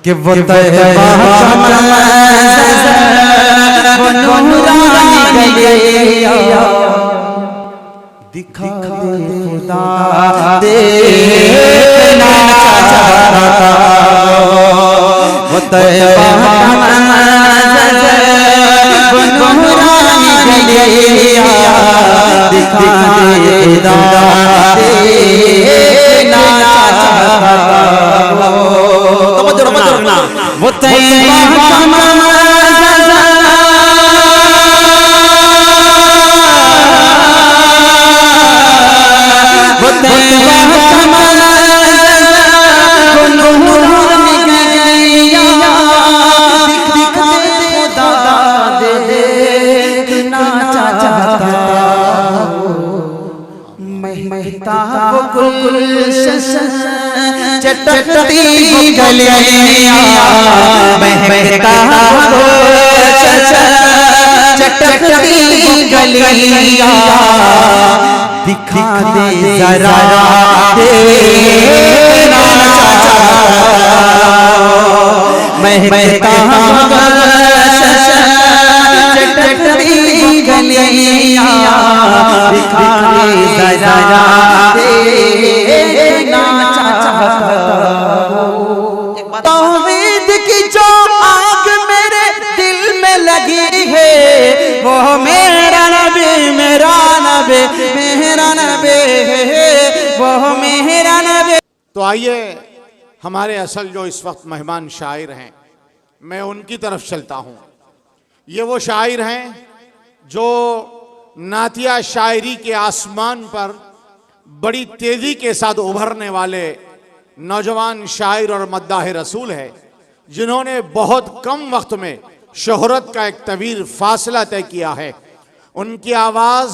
कि वो तैबा वो नूरानी गलियां दिखा दे खुदा देखना चाहता वो तैबा वो नूरानी गलियां दिखा दे खुदा देखना चाहता वो तैबा चटकती गलियां महकता वो चटकती गलियां दिखा दे जरा देखना महकता चटकती गलियां दिखा दे जरा देखना तौहीद की जो आग मेरे दिल में लगी है वो मेरा नबी मेरा नबी मेरा नबी है वो मेरा नबी। तो आइए हमारे असल जो इस वक्त मेहमान शायर हैं मैं उनकी तरफ चलता हूँ। ये वो शायर हैं जो नातिया शायरी के आसमान पर बड़ी तेजी के साथ उभरने वाले नौजवान शायर और मद्दाह रसूल है, जिन्होंने बहुत कम वक्त में शोहरत का एक तवील फासला तय किया है। उनकी आवाज़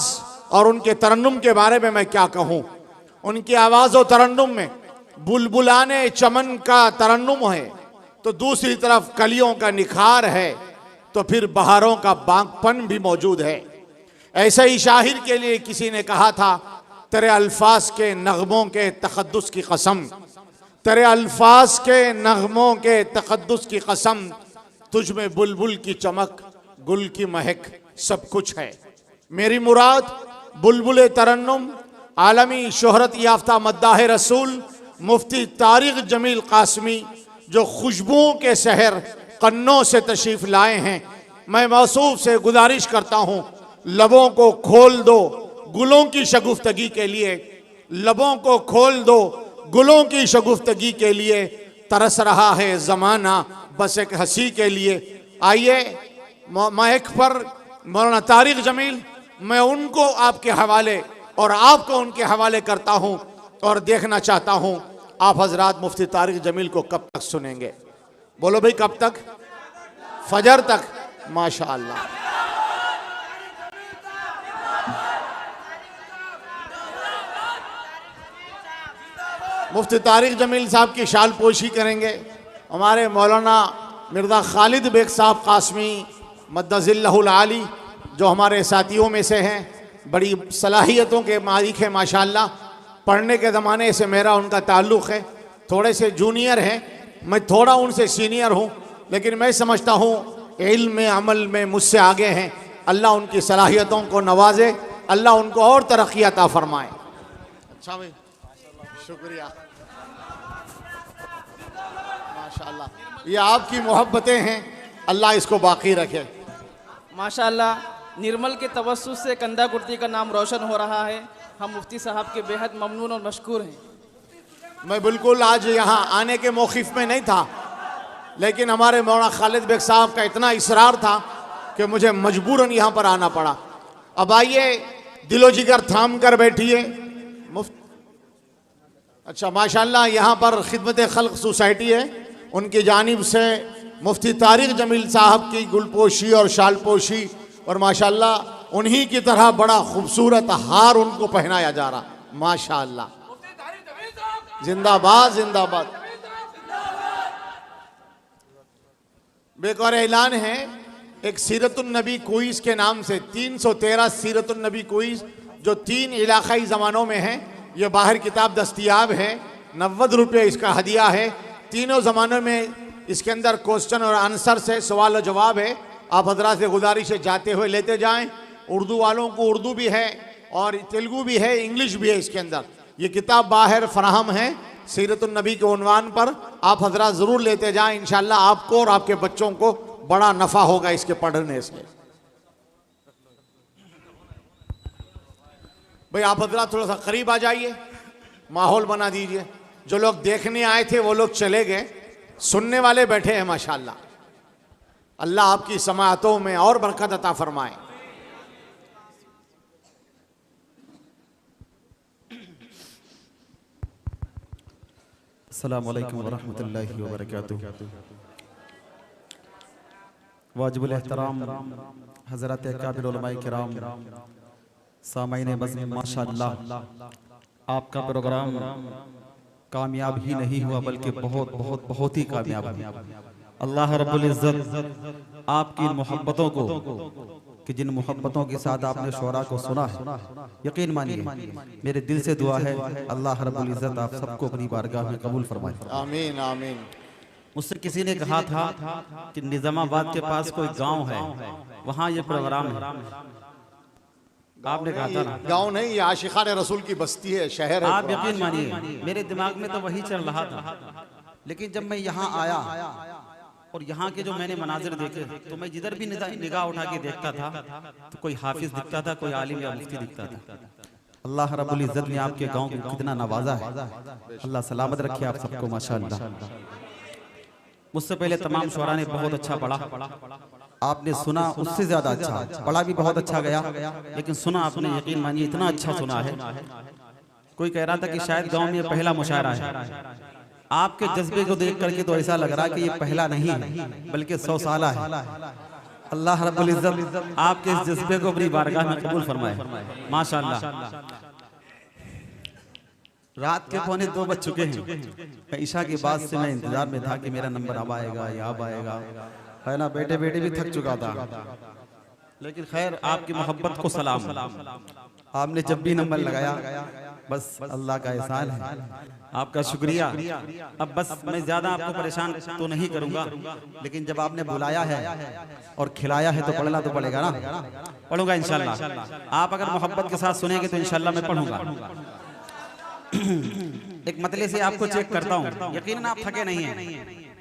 और उनके तरन्नुम के बारे में मैं क्या कहूँ। उनकी आवाज़ और तरन्नुम में बुलबुलाने चमन का तरन्नुम है, तो दूसरी तरफ कलियों का निखार है, तो फिर बहारों का बागपन भी मौजूद है। ऐसे ही शाहिर के लिए किसी ने कहा था, तेरे अल्फाज के नगमों के तक़द्दुस की कसम, तेरे अल्फाज के नगमों के तक़द्दुस की कसम, तुझ में बुलबुल की चमक गुल की महक सब कुछ है। मेरी मुराद बुलबुल तरन्नुम आलमी शोहरत याफ्ता मद्दाह रसूल मुफ्ती तारिक जमील कासमी, जो खुशबुओं के शहर कन्नौज से तशरीफ़ लाए हैं। मैं मौसूफ से गुजारिश करता हूँ, लबों को खोल दो गुलों की शगुफ्तगी के लिए, लबों को खोल दो गुलों की शगुफ्तगी के लिए, तरस रहा है ज़माना बस एक हंसी के लिए। आइए महक पर मौलाना तारिक जमील, मैं उनको आपके हवाले और आपको उनके हवाले करता हूँ और देखना चाहता हूँ आप हजरात मुफ्ती तारिक जमील को कब तक सुनेंगे। बोलो भाई कब तक? फजर तक। माशा अल्लाह। मुफ्ती तारिक जमील साहब की शाल पोशी करेंगे हमारे मौलाना मिर्ज़ा खालिद बेग साहब कासमी मद्दज़िल्लहुल आली, जो हमारे साथियों में से हैं, बड़ी सलाहियतों के मालिक हैं माशाअल्लाह। पढ़ने के ज़माने से मेरा उनका ताल्लुक़ है, थोड़े से जूनियर हैं, मैं थोड़ा उनसे सीनियर हूँ, लेकिन मैं समझता हूँ इल्म में अमल में मुझसे आगे हैं। अल्लाह उनकी सलाहियतों को नवाजे, अल्लाह उनको और तरक्की अता फरमाए। अच्छा भाई, शुक्रिया माशाअल्लाह, ये आपकी मोहब्बतें हैं, अल्लाह इसको बाकी रखे। माशाअल्लाह निर्मल के तवस्सुस से कंधा कुर्ती का नाम रोशन हो रहा है। हम मुफ्ती साहब के बेहद ममनून और मशकूर हैं। मैं बिल्कुल आज यहाँ आने के मौक़िफ़ में नहीं था, लेकिन हमारे मौलाना खालिद बेग साहब का इतना इसरार था कि मुझे मजबूरन यहाँ पर आना पड़ा। अब आइए दिलो जिगर थाम कर बैठिए। अच्छा माशाअल्लाह, यहाँ पर खिदमत खल्क सोसाइटी है, उनकी जानिब से मुफ्ती तारिक जमील साहब की गुलपोशी और शालपोशी और माशाअल्लाह उन्हीं की तरह बड़ा खूबसूरत हार उनको पहनाया जा रहा। माशाअल्लाह, जिंदाबाद जिंदाबाद। बेकार ऐलान है एक सीरतुन नबी क्विज़ के नाम से 313 सीरतुन नबी क्विज़ जो 3 इलाकाई ज़मानों में है। ये बाहर किताब दस्तयाब है, 90 रुपये इसका हदिया है। तीनों ज़मानों में इसके अंदर क्वेश्चन और आंसर से सवाल और जवाब है। आप हजरात से गुजारिश है जाते हुए लेते जाएं। उर्दू वालों को उर्दू भी है और तेलुगु भी है, इंग्लिश भी है इसके अंदर। ये किताब बाहर फराहम है सीरतुन नबी के उन्वान पर। आप हजरात ज़रूर लेते जाएं, इंशाअल्लाह आपको और आपके बच्चों को बड़ा नफ़ा होगा इसके पढ़ने से। भाई आप हजरात थोड़ा सा करीब आ जाइए, माहौल बना दीजिए। जो लोग देखने आए थे वो लोग चले गए, सुनने वाले बैठे हैं माशाअल्लाह। अल्लाह आपकी समाअतों में और बरकत अता फरमाए। अस्सलामु अलैकुम वरहमतुल्लाहि वबरकातुहू। वाजिबुल एहतराम हज़रत काबिल उलमाए किराम, सामाईन बज़्म, माशाअल्लाह आपका प्रोग्राम कामयाब ही नहीं हुआ बल्कि बहुत बहुत बहुत ही कामयाब हुआ। अल्लाह रब्बुल इज़्ज़त आपकी मोहब्बतों को, कि जिन मोहब्बतों के साथ आपने शोरा को सुना है, यकीन मानिए मेरे दिल से दुआ है अल्लाह रब्बुल इज़्ज़त आप सबको अपनी बारगाह में कबूल फरमाए। आमीन आमीन। मुझसे किसी ने कहा था कि निजामाबाद के पास कोई गांव है, वहाँ ये प्रोग्राम है। आपने कहा था ना, गाँव नहीं, ये आशिकान रसूल की बस्ती है, शहर है। आप यकीन मानिए मेरे दिमाग में तो वही चल रहा था, लेकिन जब मैं यहाँ आया और यहाँ के जो मैंने मनाजिर देखे तो मैं जिधर भी निगाह उठा के देखता था तो कोई हाफिज दिखता था, कोई आलिम या मुफ्ती दिखता था। अल्लाह रब्बुल इज़्ज़त ने आपके गांव को कितना नवाजा है। अल्लाह सलामत रखे आप सबको माशाअल्लाह। मुझसे पहले तमाम शुरा ने बहुत अच्छा पढ़ा, आपने सुना उससे ज्यादा अच्छा पढ़ा भी बहुत अच्छा गया, लेकिन सुना आपने यकीन मानिए इतना अच्छा सुना है। कोई कह रहा था कि शायद गांव में पहला मुशायरा है। आपके जज्बे को देख करके तो ऐसा लग रहा है कि ये पहला नहीं है बल्कि 100 साला है। अल्लाह रब्बुल इज़्ज़त आपके इस जज्बे को अपनी बारगाह में कबूल फरमाए माशाअल्लाह। रात के 1:45 बज चुके हैं। ईशा के बाद से मैं इंतजार में था कि मेरा नंबर अब आएगा या अब आएगा, है ना। बैठे बैठे भी थक चुका था, लेकिन खैर आपकी मोहब्बत को सलाम। आपने जब भी नंबर लगाया बस अल्लाह का एहसान है, आपका शुक्रिया। अब बस मैं ज्यादा आपको परेशान तो नहीं करूंगा, लेकिन जब आपने बुलाया है और खिलाया है तो पढ़ना तो पड़ेगा ना। पढ़ूंगा इंशाल्लाह। आप अगर मोहब्बत के साथ सुनेंगे तो इंशाल्लाह मैं पढ़ूंगा। एक मतले से आपको चेक करता हूँ, यकीनन आप थके नहीं हैं।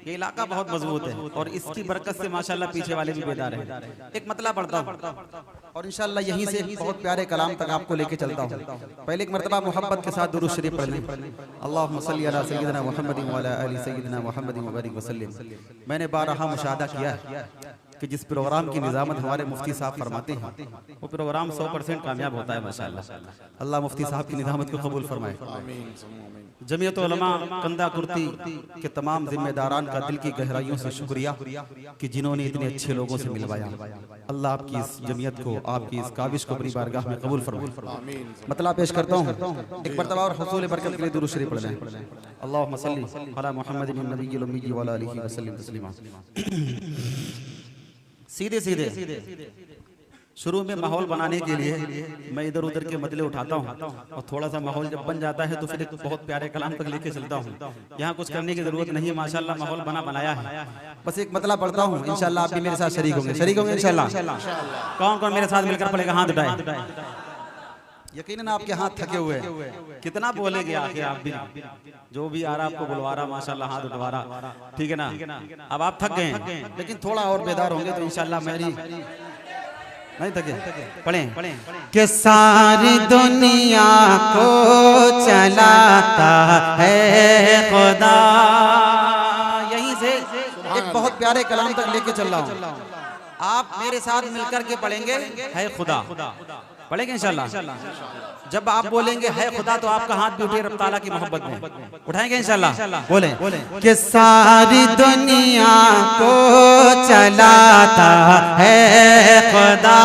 ये इलाका बहुत मजबूत है और इसकी बरकत से माशाल्लाह पीछे वाले भी बेदार हैं। एक मतला पढ़ता हूँ और इंशाल्लाह यहीं से बहुत प्यारे कलाम तक आपको लेके चलता हूँ। पहले एक मरतबा मोहब्बत के साथ दुरूद शरीफ पढ़ लें। अल्लाहुम्मा सल्ली अला सय्यिदिना मुहम्मदिन व अला आलि सय्यिदिना मुहम्मदिन व बारिक वसल्लम। मैंने बारहा मुशाहदा किया है कि जिस प्रोग्राम की निजामत हमारे मुफ्ती साहब फरमाते हैं वो प्रोग्राम 100% कामयाब होता है माशाल्लाह। अल्लाह मुफ्ती साहब की निजामत को कबूल फरमाए। जमीयत उलमा कंदा कुर्ती के तमाम जिम्मेदारान का दिल की गहराइयों से शुक्रिया कि जिन्होंने इतने अच्छे लोगों से मिलवाया। अल्लाह आपकी इस जमीयत को, आपकी इस काविश को अपनी बारगाह में कबूल फरमाए। मतलब पेश करता हूँ एक मरतबा और हुसूल बरकत के लिए दुरूद शरीफ पढ़ लें। अल्लाहुम्मा सल्ली अला मुहम्मदिन नबिय्यिल उम्मी व अला आलिहि व सल्लिम तस्लीमा। सीधे सीधे शुरू में माहौल बनाने के लिए मैं इधर उधर के मतले उठाता हूँ और थोड़ा सा माहौल जब बन जाता है तो फिर एक बहुत प्यारे कलाम तक लेके चलता हूँ। यहाँ कुछ करने की जरूरत नहीं है, माशाल्लाह माहौल बनाया है। बस एक मतला पढ़ता हूँ, इंशाल्लाह आप भी मेरे साथ शरीक होंगे इंशाल्लाह। कौन कौन मेरे साथ मिलकर पढ़ेगा? हाथ उठाए। यकीनन आपके हाथ थके हुए हैं, कितना बोलेंगे आके आप भी। जो भी आ रहा आपको बुलवा रहा माशाल्लाह हाथ उठवा रहा, ठीक है ना। अब आप थक गए लेकिन थोड़ा और बेदार होंगे तो इंशाल्लाह मेरी नहीं थके। पढ़ें कि सारी दुनिया को चलाता है खुदा। यहीं से एक बहुत प्यारे कलाम तक लेके चल रहा हूँ। आप मेरे साथ मिलकर के पढ़ेंगे है खुदा। पढ़ेंगे इंशाल्लाह। जब आप बोलेंगे है खुदा तो आपका हाथ भी उठे रब ताला की मोहब्बत में उठाएंगे इंशाल्लाह। बोले कि सारी दुनिया को चलाता है खुदा,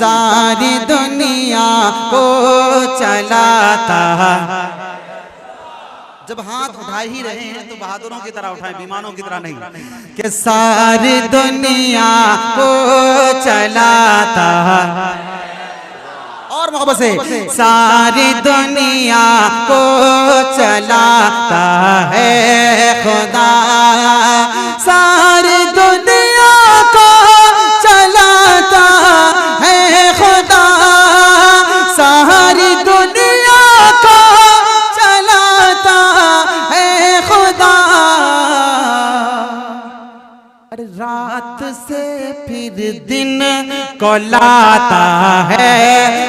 सारी दुनिया को चलाता। जब हाथ उठा ही रहे हैं तो बहादुरों की तरह उठाएं, बेईमानों की तरह नहीं। कि सारी दुनिया को चलाता और मोहब्बत से सारी दुनिया को चलाता है खुदा, सारी दुनिया को चलाता है खुदा, सारी दुनिया को चलाता है खुदा। रात से फिर दिन को लाता है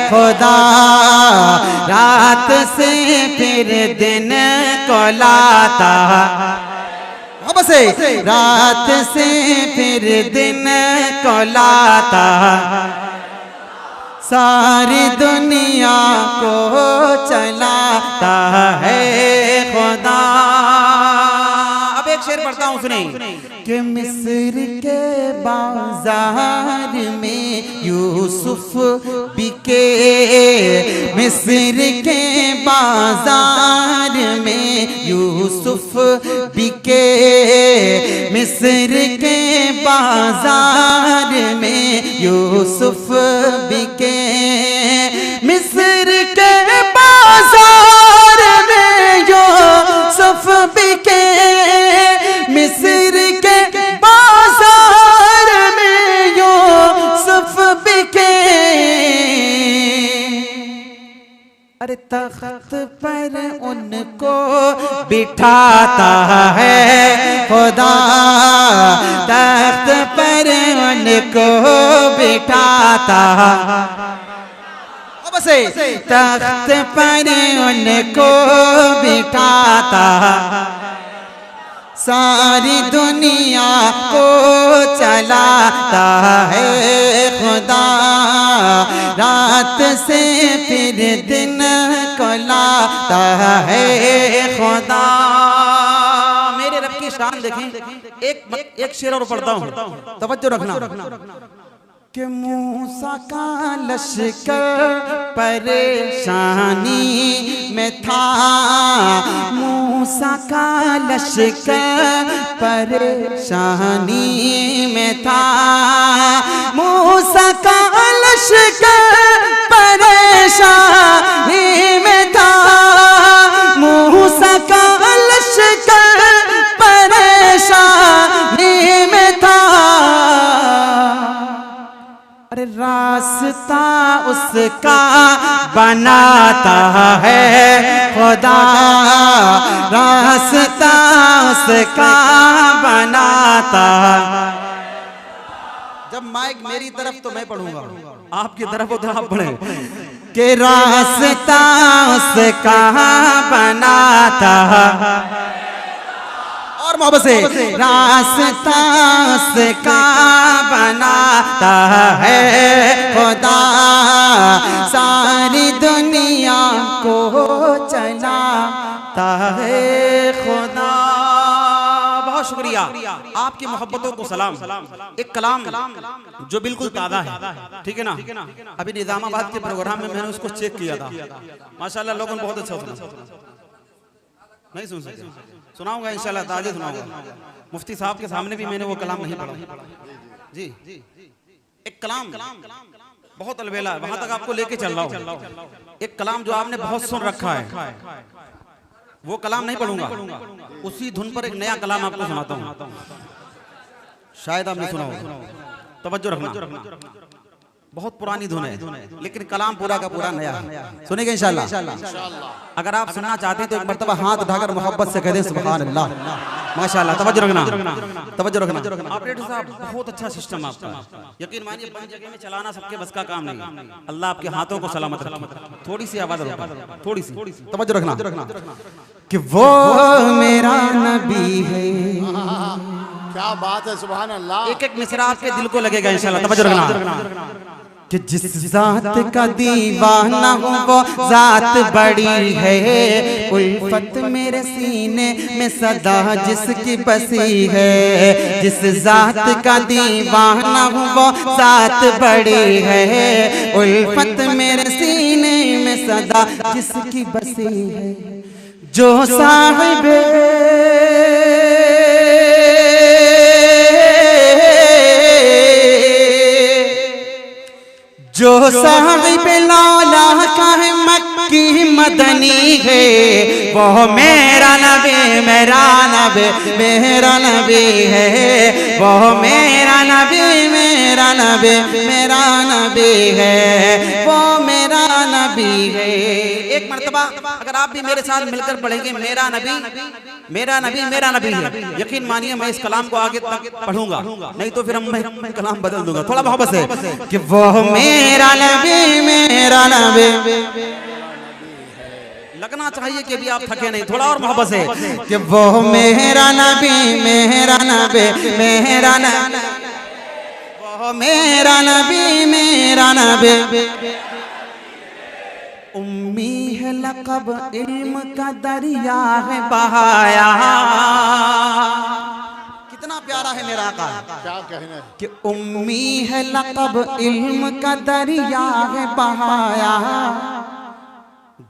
खुदा, रात से फिर दिन को लाता, बस रात से फिर दिन को लाता, सारी दुनिया को चलाता है खुदा। अब एक शेर पढ़ता हूँ सुने कि मिस्र के बाजार में यूसुफ बिके, मिस्र के बाजार में यूसुफ बिके, मिस्र के बाजार में यूसुफ बिके, मिस्र के बाजार में यूसुफ बिके, मिस्र के बाजार में यूसुफ बिके। अरे तख्त पर उनको बिठाता है खुदा, तख्त पर उनको बिठाता, बसे तख्त पर उनको बिठाता, सारी दुनिया को चलाता है खुदा, रात से फिर दिन को लाता है खुदा। मेरे रब की शान देखें। एक शेर और पढ़ता हूँ, तवज्जो रखना कि मूसा का लश्कर परेशानी में था, मूसा का लश्कर परेशानी में था, मूसा का लश्कर परेशानी में था, मूसा का लश्कर परेशानी में था। अरे रास्ता उसका बनाता है खुदा, रास्ता उसका बनाता। जब माइक मेरी तरफ तो मैं पढ़ूंगा, आपकी तरफ हो तो आप पढ़ें कि रास्ता उसका बनाता, और मोहब्बत से रास्ता उसका बनाता है खुदा, सारी दुनिया को चलाता है खुदा। बहुत शुक्रिया, आपकी मोहब्बतों को सलाम। एक कलाम जो बिल्कुल ताज़ा है, ठीक है ना। अभी निजामाबाद के प्रोग्राम में मैंने उसको चेक किया था, माशाल्लाह लोगों ने बहुत अच्छा सुना। नहीं सुन सके, सुनाऊंगा इंशाल्लाह, ताज़ा सुनाऊंगा। मुफ्ती साहब के सामने भी मैंने वो कलाम नहीं पढ़ा जी। एक कलाम बहुत अलबेला है, वहां तक आपको लेके चल रहा हूं। एक कलाम जो आपने बहुत सुन रखा है, वो कलाम नहीं पढ़ूंगा, उसी धुन पर एक नया कलाम आपको सुनाता हूं, शायद आपने सुना हो। तवज्जो रखना, बहुत पुरानी धुन है लेकिन कलाम पूरा का पूरा नया है, सुनेंगे इंशाल्लाह। अगर आप सुनना चाहते हैं तो एक मर्तबा हाथ उठाकर मोहब्बत से कह दें सुभान अल्लाह, माशाल्लाह। तवज्जो रखना, तवज्जो रखना। ऑपरेटर साहब बहुत अच्छा सिस्टम आपका, यकीन मानिए बड़ी जगह में चलाना सबके बस का काम नहीं। अल्लाह आपके हाथों को सलामत रखे। थोड़ी सी आवाज, थोड़ी सी तवज्जो रखना कि वो मेरा नबी है। क्या बात है, सुभान अल्लाह। एक एक मिसरा आपके दिल को लगेगा इंशाल्लाह। तवज्जो रखना कि जिस जात का दीवाना हूँ वो जात बड़ी है, उल्फत मेरे सीने में सदा जिसकी बसी है। जिस जात का दीवाना हूँ वो जात बड़ी है, उल्फत मेरे सीने में सदा जिसकी बसी है। जो साहिबे जो साहिब लौला का है मक्की मदनी है, वो मेरा नबी मेरा नबी मेरा नबी है, वो मेरा नबी मेरा नबी मेरा नबी है, वो मेरा नबी है। एक मर्तबा अगर आप भी मेरे साथ मिलकर पढ़ेंगे मेरा नबी मेरा नबी मेरा नबी है, यकीन मानिए मैं इस कलाम को आगे तक पढ़ूंगा, नहीं तो फिर मैं कलाम बदल दूंगा। थोड़ा मोहब्बत से कि वो मेरा नबी मेरा नबी लगना चाहिए कि अभी आप थके नहीं, थोड़ा और मोहब्बत से कि वो मेरा नबी मेरा नबी मेरा नबी, वो मेरा नबी मेरा नबी। उम्मी है लक़ब इल्म का दरिया है बहाया, कितना प्यारा है मेरा आका। क्या कहना कि उम्मी है लक़ब इल्म का दरिया है बहाया,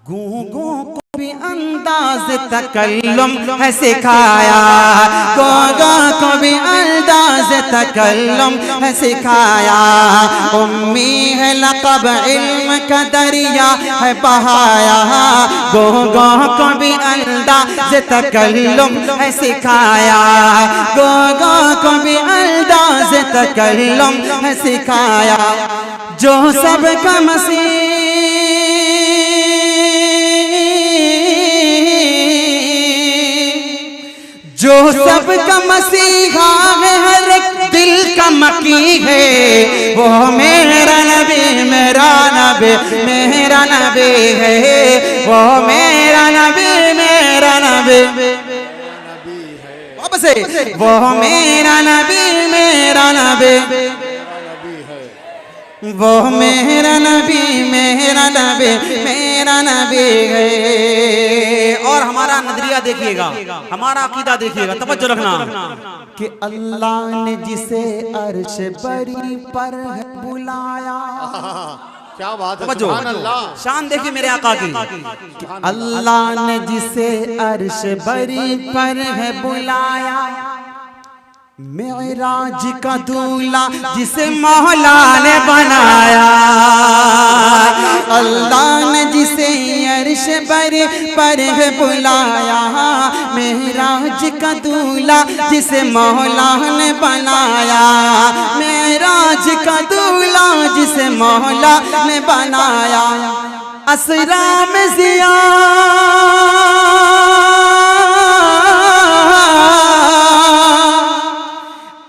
गूंगों को भी अंदाज तकल्लुम है सिखाया, गूंगों को भी अंदाज तकल्लुम है सिखाया। उम्मी है लक़ब इल्म का दरिया है बहाया, गूंगों को भी अंदाज तकल्लुम है सिखाया, गूंगों को भी अंदाज तकल्लुम है सिखाया। जो सबका मसीह जो सबका मसीहा है, हर एक दिल का मकी है, वो मेरा नबी मेरा नबी मेरा नबी है, वो मेरा नबी मेरा नबी अब से वो मेरा नबी मेरा नबी वो मेरा नबी मेरा नबी मेरा नबी है। और हमारा नजरिया देखिएगा, हमारा अकीदा देखिएगा, तवज्जो रखना कि अल्लाह ने जिसे अर्श बरी पर है बुलाया, क्या बात है, तवज्जो, सुभान अल्लाह। शान देखिए मेरे आका की। अल्लाह ने जिसे अर्श बरी पर है बुलाया, मेराज का दूल्हा जिसे मौला ने बनाया, अल्लाह ने जिसे अर्श बरी पर है बुलाया, मेराज का दूल्हा जिसे मौला ने बनाया, मेराज का दूल्हा जिसे मौला ने बनाया। असरा में ज़िया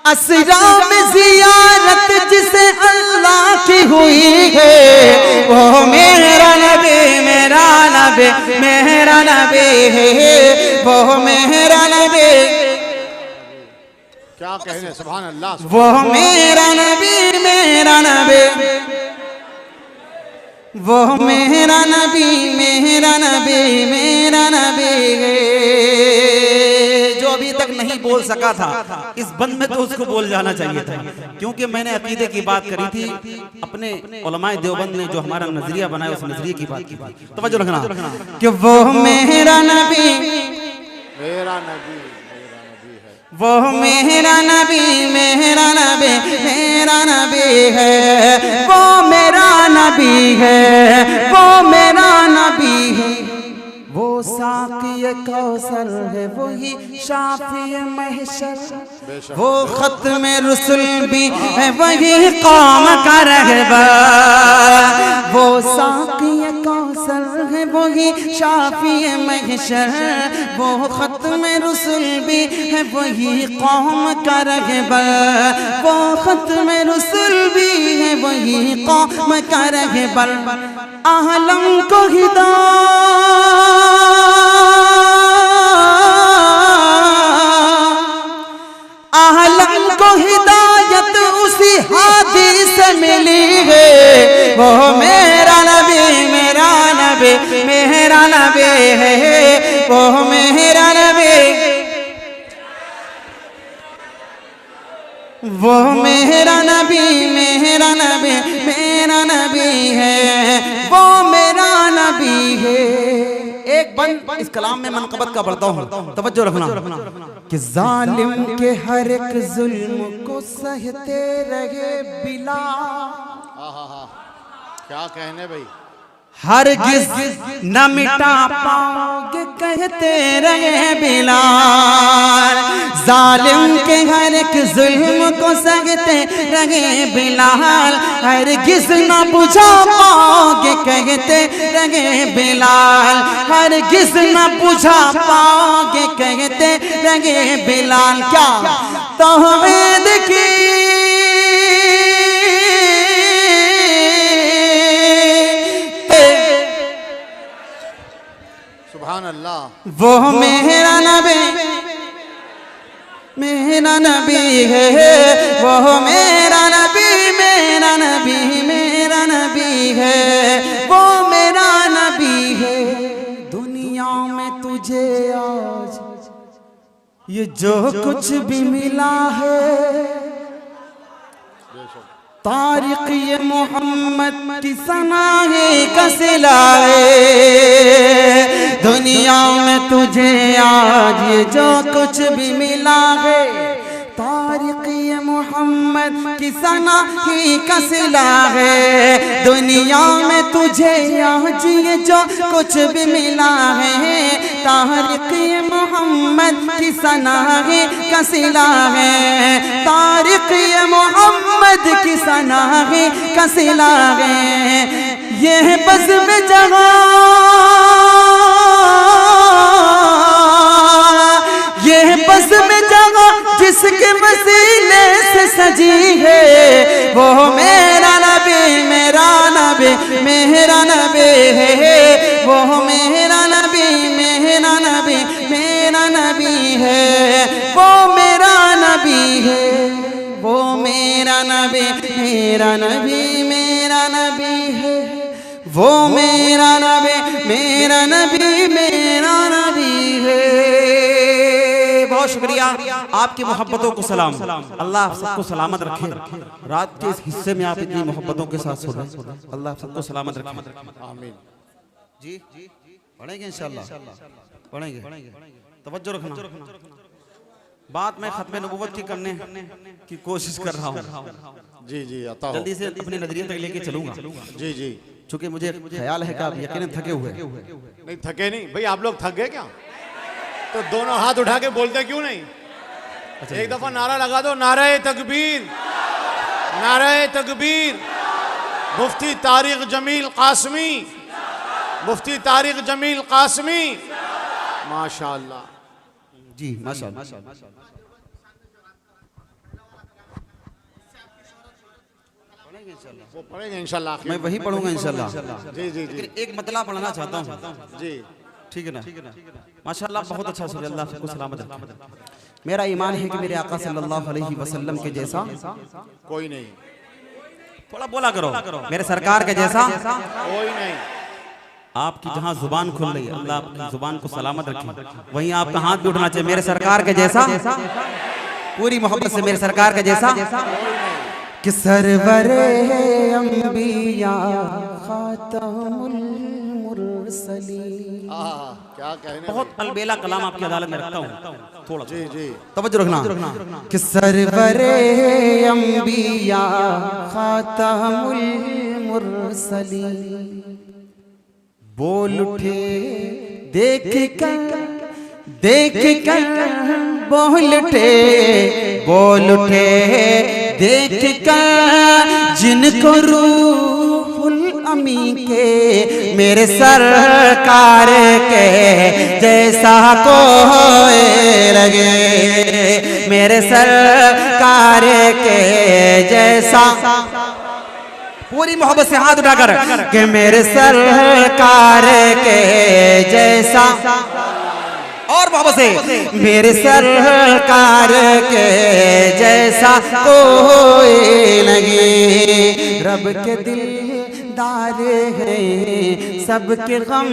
असरा में ज़ियारत जिसे अल्लाह की हुई है, वो मेरा नबी मेरा नबी मेरा नबी है, वो मेरा नबी क्या कहने, सुभान अल्लाह। वो मेरा नबी मेरा नबी वो मेरा नबी मेरा नबी मेरा नबी है। जो अभी तक नहीं बोल सका था इस बंद में तो उसको बोल जाना चाहिए था, क्योंकि मैंने अकीदे की बात करी थी, अपने उलमाए देवबंद ने जो हमारा नजरिया बनाया उस नजरिए की बात की। तवज्जो रखना कि वो मेरा नबी मेरा नबी वो मेरा नबी मेरा नबी मेरा नबी है, वो मेरा नबी है, वो मेरा नबी है। वो साक़ी कौसर है, वही शाफ़ी महशर, वो ख़त्म रुसूल भी है, वही कौम का रहबर। वो साक़ी कौसर है, वही शाफ़ी महशर, वो ख़त्म रुसूल भी है, वही कौम का रहबर। वो ख़त्म रुसूल भी है, वही कौम का रहबर। आलम को आलम को हिदायत उसी हादी से मिली है, वो मेरा नबी मेरा नबी मेरा नबी है, वो मेरा नबी वो मेरा नबी मेरा नबी मेरा नबी है, वो मेरा नबी है। एक बंद इस कलाम में मनक़बत का बढ़ता हूँ, तवज्जो रखना कि जालिम के हर एक जुल्म को सहते रहे बिला, क्या कहने भाई। हरगिज न मिटा पाओगे कहते रहे बिलाल, जालिम के हर एक जुल्म को सहते रहे बिलाल, हरगिज न बुझा पाओगे कहते रहे बिलाल, हरगिज न बुझा पाओगे कहते रहे बिलाल। क्या तौहीद की सुभान अल्लाह। वो मेरा नबी है, वो मेरा नबी है, वो मेरा नबी है। दुनिया में तुझे आज ये जो कुछ भी मिला है, तारिक ये मोहम्मद की सनाहे का सिला है। दुनिया में तुझे आज ये जो कुछ भी मिला है, तारिक ये मोहम्मद की सनाहे का सिला है। दुनिया में तुझे आज ये जो कुछ भी मिला है, तारिक ये मोहम्मद की सनाहे का सिला है। तारिक ये मोहम्मद की सनाहे का सिला है। ये बस में जगह, ये बस में जगह जिसके वसीले से सजी है, वो मेरा नबी मेरा नबी मेरा नबी है, वो मेरा नबी मेरा नबी मेरा नबी है, वो मेरा नबी है, वो मेरा नबी मेरा नबी मेरा नबी है, वो मेरा नबी मेरा नबी मेरा नबी है। बहुत शुक्रिया, आपकी मोहब्बतों को सलाम। अल्लाह आप सबको सलामत रखे। रात के इस हिस्से में आप इतनी मोहब्बतों के साथ सुन रहे हैं, अल्लाह आप सबको सलामत रखे। आमीन। जी पढ़ेंगे इंशाल्लाह, पढ़ेंगे। तवज्जो रखना। बात मैं खत्म नबूवत की करने की कोशिश कर रहा हूँ। जी जी अता हो। जल्दी से अपने नजरिए तक लेके चलूंगा। जी जी। चूंकि मुझे ख्याल है कि आप यकीनन थके हुए। नहीं थके नहीं भाई, आप लोग थक गए क्या? तो दोनों हाथ उठा के बोलते क्यों नहीं? एक दफा नारा लगा दो, नारे तकबीर, नारे तकबीर। मुफ्ती तारिक जमील कासमी, मुफ्ती तारिक जमील कासमी, माशाअल्लाह। जी माशाअल्लाह। वो पढ़ेंगे इंशाल्लाह। मैं वही पढ़ूंगा इंशाल्लाह। जी जी जी एक मतला पढ़ना चाहता हूँ। जी ठीक है ना? माशाअल्लाह बहुत अच्छा सुन, अल्लाह सबको सलामत रखे। मेरा ईमान है कि मेरे आका सल्लल्लाहु अलैहि वसल्लम के जैसा कोई नहीं, थोड़ा बोला करो, मेरे सरकार के जैसा कोई नहीं। आपकी जहाँ जुबान खुल रही है, अल्लाह आपकी जुबान को सलामत रखे। वहीं आपका हाथ भी उठना चाहिए, मेरे सरकार के जैसा, पूरी मोहब्बत से मेरे सरकार के जैसा। कि सरवरे अंबिया खातमुल मुरसलीन। क्या कहने। बहुत अलबेला कलाम आपकी अदालत में रखता हूँ, थोड़ा जी जी तवज्जो रखना। कि सरवरे अंबिया खातमुल मुरसलीन, बोल उठे देख कर बोल उठे देख कर जिनको रूहुल अमी के मेरे सरकार के जैसा कोई लगे, मेरे सरकार के जैसा। पूरी मोहब्बत से हाथ उठाकर कि मेरे सरकार के जैसा, और मोहब्बत से मेरे सरकार के जैसा कोई नहीं। रब के दिलदार हैं, सबके गम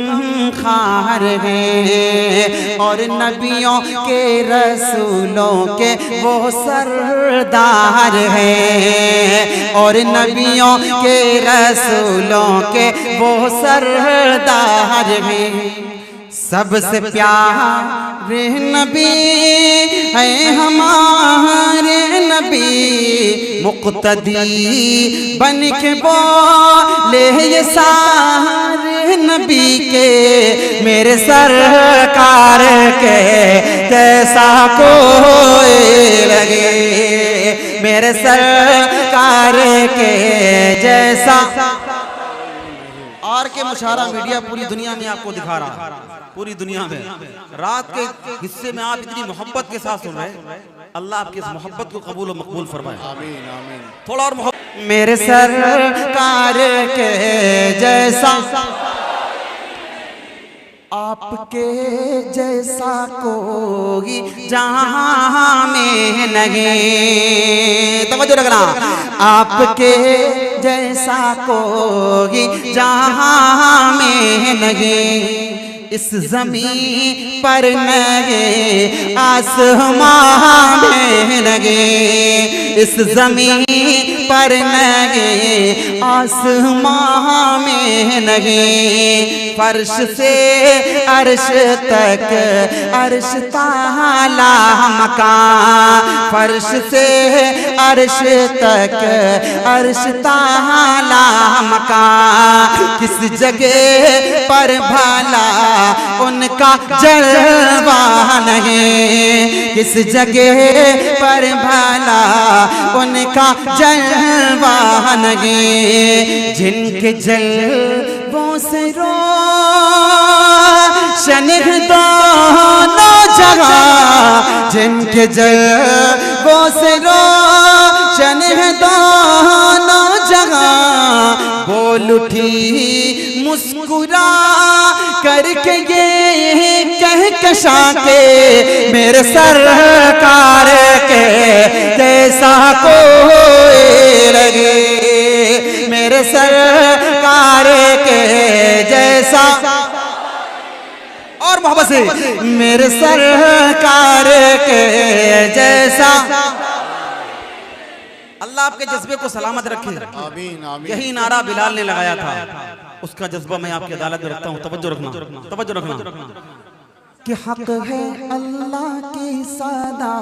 खार हैं, और नबियों के रसूलों के वो सरदार हैं, और नबियों के रसूलों के वो सरदार हैं। सबसे प्यारे नबी है हमारे नबी, मुक़्तदी बन के बोले ये सारे नबी के, मेरे सरकार के जैसा कोई लगे, मेरे सरकार के जैसा। और के मुशारा मीडिया पूरी दुनिया में आपको दिखा रहा है, पूरी दुनिया में रात के हिस्से में आप इतनी मोहब्बत के साथ सुन रहे हैं। अल्लाह आपकी इस मोहब्बत को कबूल और मकबूल फरमाए। आमीन आमीन। थोड़ा और मोहब्बत। मेरे सरकार के जैसा, आपके जैसा कोई जहां में नहीं, तवज्जो रखना, आपके जैसा कोई जहां में नहीं, इस ज़मीन पर लगे आसमां में लगे, इस ज़मीन पर लगे आसमां में लगे, फर्श से अर्श तक अर्श ताला मकान, फर्श से अर्श तक अर्श ताला मकान, किस जगह पर भला उनका जलवा नहीं, किस जगह पर भला उनका जलवा नहीं, जिनके जलवों से रोशन दोनों जगह, जिनके जलवों से रोशन दोनों जगह, बोल उठी मुस्कुरा करके ये कहकशा के, मेरे सरकार के जैसा कोई लगे, मेरे सरकार के जैसा। और मोहब्बत से, मेरे सरकार के जैसा। अल्लाह आपके जज्बे को सलामत रखे। आमीन आमीन। यही नारा बिलाल ने लगाया था, उसका जज्बा मैं आपकी अदालत में रखता हूँ। तवज्जो रखना, तवज्जो रखना कि हक है अल्लाह की सदा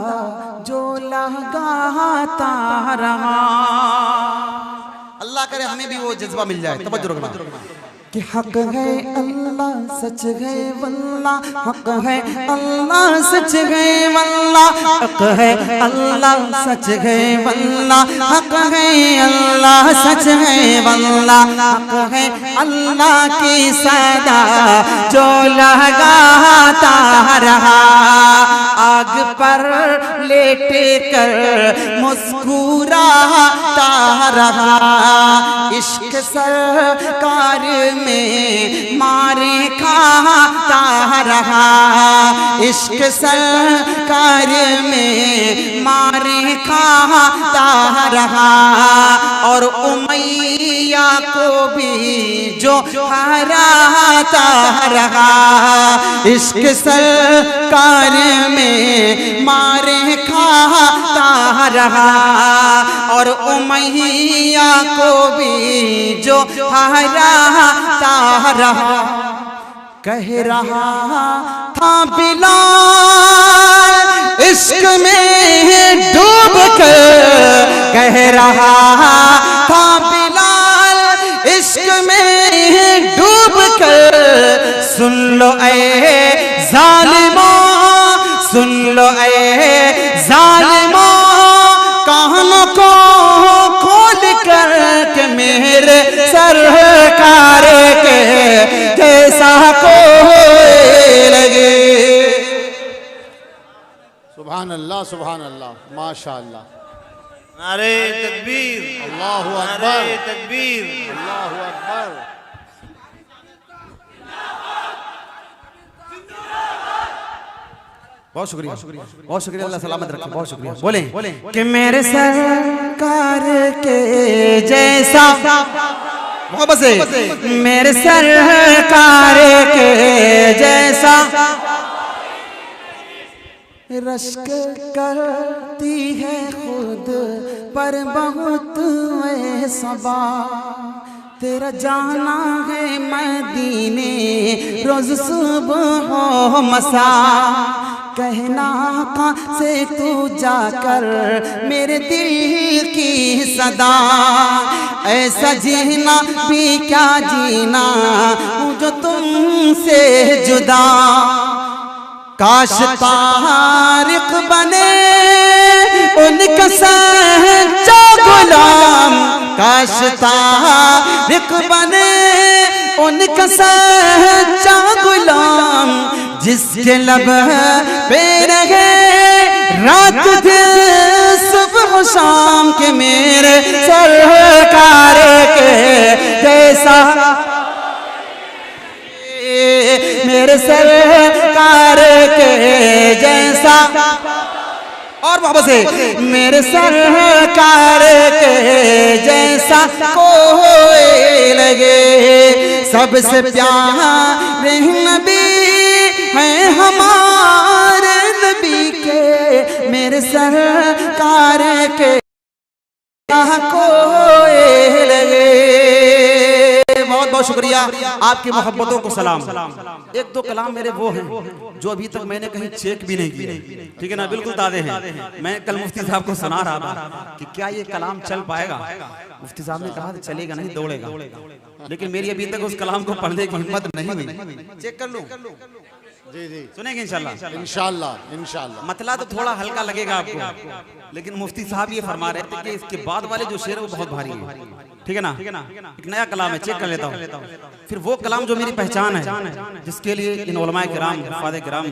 जो लगाता रहा। अल्लाह करे हमें भी वो जज्बा मिल जाए। तवज्जो रखना कि हक है अल्लाह सच है वल्लाह, हक है अल्लाह सच है वल्लाह, हक है अल्लाह सच है वल्लाह, हक है अल्लाह सच है वल्लाह, हक है अल्लाह की सदा जो लगाता रहा, आग पर लेट कर मुस्कुराता रहा, इश्क सरकार में मारे खाता रहा, इश्क सरकार में मारे खाता रहा, और उमैया को भी जो हराता रहा, इश्क सरकार में मारे खाता रहा, और उमैया को भी जो हराता रहा। कह रहा था बिलाल इश्क में डूब कर, कह रहा था बिलाल इश्क में डूब कर, सुन लो ऐ जालिमों, सुन लो ऐ जालिमों, कानों को खोल कर के मेरे सरकार के जैसा कोई लगे। सुभान अल्लाह सुभान अल्लाह, माशाअल्लाह। नारे तकबीर, अल्लाहु अकबर, नारे तकबीर, अल्लाहु अकबर। बहुत शुक्रिया, बहुत शुक्रिया। अल्लाह सलामत रखे। बहुत शुक्रिया। बोले कि मेरे सरकार के जैसा, मोहब्बत से, मेरे सरकार के जैसा, रश्क करती है खुद पर बहुत सबा, तेरा जाना है मदीने रोज सुबह हो मसा, कहना कहाँ से तू जाकर मेरे दिल की सदा, ऐसा जीना भी क्या जीना हूँ जो तुमसे जुदा। काश तारिक बने उनका सच्चा गुलाम, काश तारिक बने उनका सच्चा गुलाम, जिसके लब पे रहे रात दिन सुबह शाम के मेरे सरकार के जैसा, मेरे सरकार के जैसा। और वापस से मेरे सरकार के जैसा कोई लगे, सबसे प्यारे नबी हैं हमारे नबी के, मेरे सरकार के कोई लगे। बहुत बहुत शुक्रिया, आपकी मोहब्बतों को सलाम। एक दो कलाम मेरे वो हैं जो अभी तक मैंने कहीं चेक भी नहीं किए, ठीक है ना, बिल्कुल ताज़े हैं। मैं कल मुफ्ती साहब को सुना रहा था कि क्या ये कलाम चल पाएगा। मुफ्ती साहब ने कहा चलेगा नहीं, दौड़ेगा, लेकिन मेरी अभी तक उस कलाम को पढ़ने की हिम्मत नहीं हुई। चेक कर लूं? जी जी, सुनेंगे इंशाल्लाह। इंशाल्लाह इंशाल्लाह। मतला तो थोड़ा हल्का लगेगा आपको, लेकिन मुफ्ती साहब ये फरमा रहे थे कि इसके बाद वाले जो शेर है वो बहुत भारी है, ठीक है ना। एक नया कलाम है, चेक कर लेता हूँ। फिर वो कलाम जो मेरी पहचान है, जिसके लिए इन उलमाए किराम फादे किराम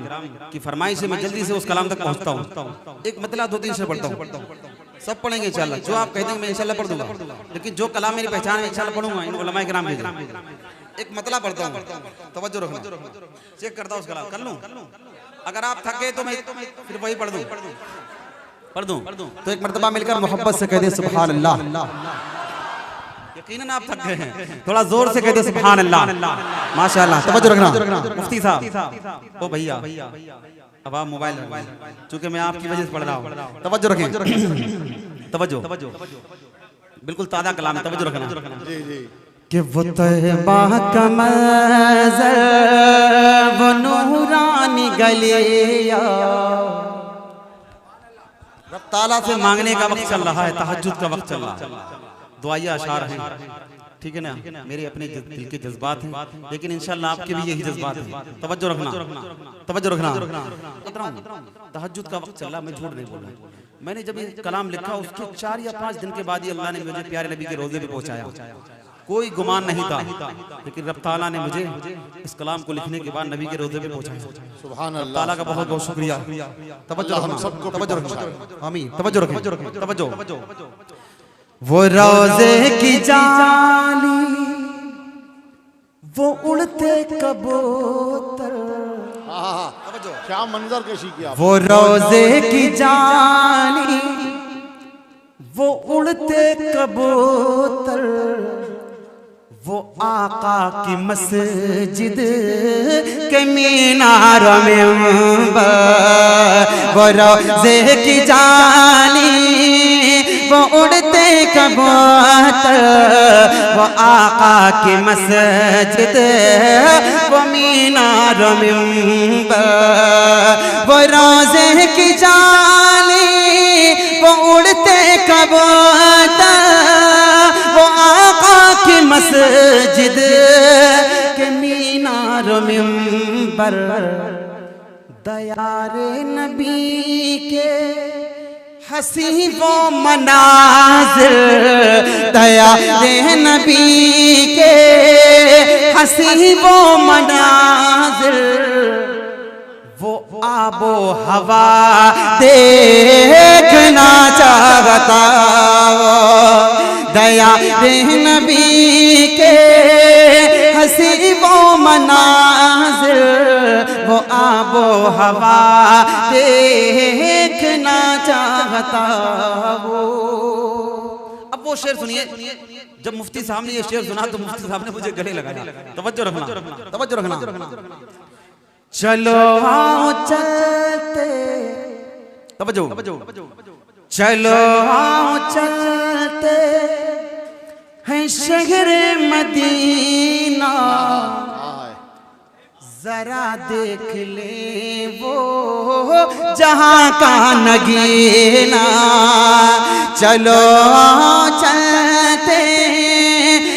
की फरमाइश से मैं जल्दी से उस कलाम तक पहुँचता हूँ। एक मतला 2-3 शेर पढ़ता हूँ, सब पढ़ेंगे इंशाल्लाह। जो आप कहते हैं मैं इंशाल्लाह पढ़ दूंगा, लेकिन जो कलाम मेरी पहचान है इंशाल्लाह पढ़ूंगा इन उलमाए किराम के। एक मतला पढ़ता हूँ, तवज्जो रखना, चेक करता हूँ उस कलाम। कर लूं? अगर आप थके तो मैं फिर वही पढ़ दूं। तो एक मर्तबा मिलकर मोहब्बत से कह दे सुभान अल्लाह। यकीनन आप थक गए हैं, थोड़ा जोर से कह दे सुभान अल्लाह, माशाअल्लाह। तवज्जो रखना मुफ्ती साहब। ओ भैया अब आप मोबाइल, चूंकि मैं आपकी वजह से पढ़ रहा हूँ, तवज्जो रखें, तवज्जो, बिल्कुल ताज़ा कलाम है, तवज्जो रखना। जी जी। कि वो तैबा का मंज़र, वो नूरानी गलिया, रब ताला से मांगने का वक्त चल रहा है, तहज्जुद का वक्त चल रहा है, दुआया अशार हैं, ठीक है ना। मेरे अपने दिल के जज्बात हैं, लेकिन इंशाल्लाह आपके भी यही जज्बात हैं। तवज्जो रखना। तहज्जुद का वक्त चल रहा, मैं झूठ नहीं बोल रहा। मैंने जब ये कलाम लिखा उसके 4 या 5 दिन के बाद ही अल्लाह ने मुझे प्यारे नबी के रोज़े पे पहुंचाया। कोई गुमान नहीं था, लेकिन रब ताला ने मुझे इस कलाम को लिखने के बाद नबी के रोज़े पे पहुंचाया। सुभान अल्लाह, ताला का बहुत बहुत शुक्रिया। तवज्जो रखना, आमीन। तवज्जो रखें, तवज्जो। वो रोज़े की जाली, वो उड़ते कबूतर, क्या मंजर कशी किया। वो रोज़े की जाली, वो उड़ते कबूतर, वो आका की मस्जिद के मीनारों में, वो रोज़े की जाली, वो उड़ते कबूतर, वो आका की मस्जिद, वो मीनारों में, वो रोज़े की जाली, वो उड़ते कबूतर, वो आका की मस्जिद के मीनार मिंबर, दयारे नबी के हसी वो मनाजिर, दयारे नबी के हसी वो मनाजिर, वो आबो हवा देखना चाहता, दया नबी के हसी वो मनाजिर, वो आबो हवा देखना चाहता वो। अब वो शेर सुनिए, जब मुफ्ती साहब ने ये शेर सुना तो मुफ्ती साहब ने मुझे गले लगाया। तवज्जो रखना। चलो आओ चलते, तवज्जो, चलो आओ चलते हैं शहर मदीना, जरा देख ले वो जहां का नगीना, चलो चलते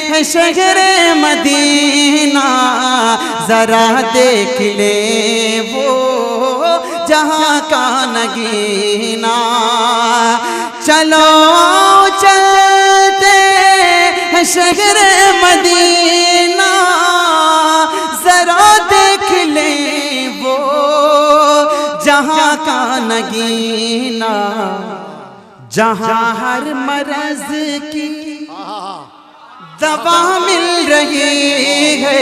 हैं शहरे मदीना, जरा देख ले वो जहां का नगीना, चलो चलते हैं शहरे मदीना, जरा देख ले वो जहां का नगीना, जहां हर मरज की दवा मिल रही है,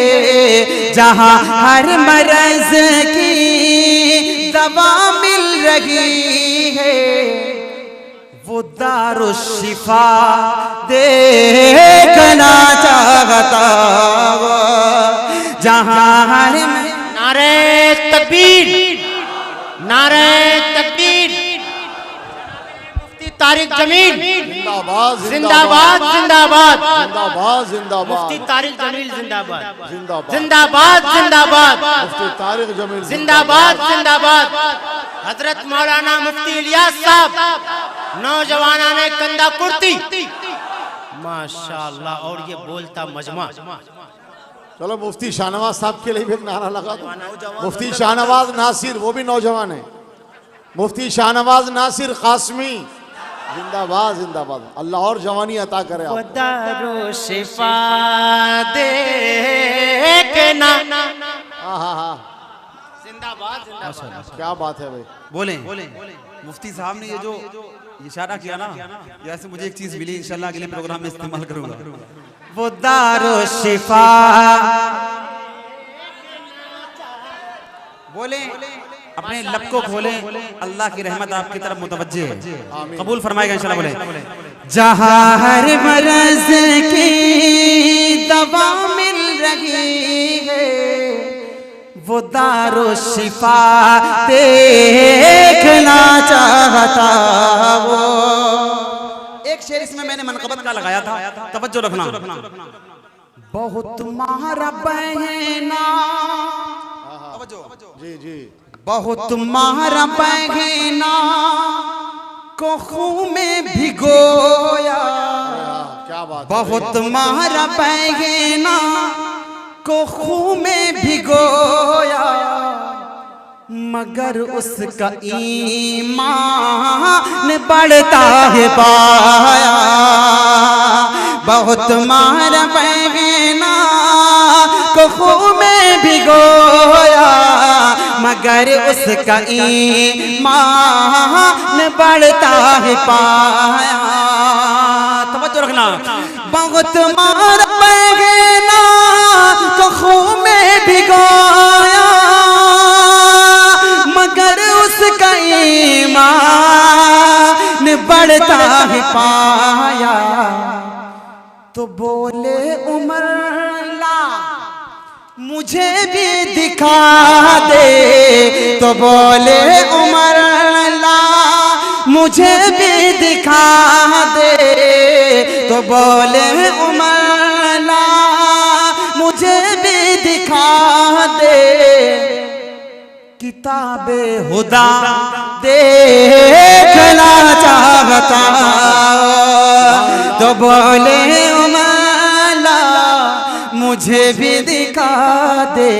जहां हर मरज की दवा मिल रही है, वो दारुल शिफा देखना चाहता वो, जहां हर नारे तकबीर, नारे तकबीर, मुफ्ती तारिक जमील जिंदाबाद जिंदाबाद जिंदाबाद, जिंदाबाद जिंदाबाद, मुफ्ती तारिक जमील जिंदाबाद जिंदाबाद जिंदाबाद जिंदाबाद, मुफ्ती तारिक जमील जिंदाबाद जिंदाबाद। हजरत मौलाना मुफ्ती इलियास साहब नौजवाना ने कंधा कुर्ती, माशाअल्लाह, और ये बोलता मजमा। चलो मुफ्ती शाहनवाज साहब के लिए भी एक नारा लगा दो। मुफ्ती शाहनवाज नासिर, वो भी नौजवान है। मुफ्ती शाहनवाज नासिर कासमी, जिंदाबाद जिंदाबाद। अल्लाह और जवानी अता करे आप। दारो शिफा देखना, हाँ, जिंदाबाद जिंदाबाद। क्या बात है भाई। बोले मुफ्ती साहब ने ये जो इशारा किया ना, ऐसे मुझे एक चीज मिली, इंशाल्लाह अगले प्रोग्राम में इस्तेमाल करूंगा। वो दारुल शिफा, बोले अपने लब को खोले, अल्लाह की रहमत आपकी तरफ मुतवज्जे है, कबूल फरमाएगा इंशाल्लाह। बोले जहां हर मरज की दवा मिल रही है, वो दारुल शिफा देखना चाहता वो। एक शेर इसमें मैंने मनकबत का लगाया था, तवज्जो रखना। बहुत मारा बहना, जी जी, बहुत मारा बहना को खून में भिगोया, क्या बात है। बहुत मारा बहना को खून में भिगोया, मगर उसका ईमान बढ़ता है पाया, बहुत मार बहना को खून में भिगोया, मगर उसका ईमान बढ़ता है पाया। तवज्जो रखना। बहुत मार बहना को खून में भिगोया, मगर उसका ईमान बढ़ता है पाया। तो बोले उमर ला मुझे भी दिखा दे, तो बोले उमर ला मुझे भी दिखा दे, तो बोले उमर ला मुझे भी दिखा दे, किताबे हुदा देखना चाहता, तो बोले उमला मुझे भी दिखा दे,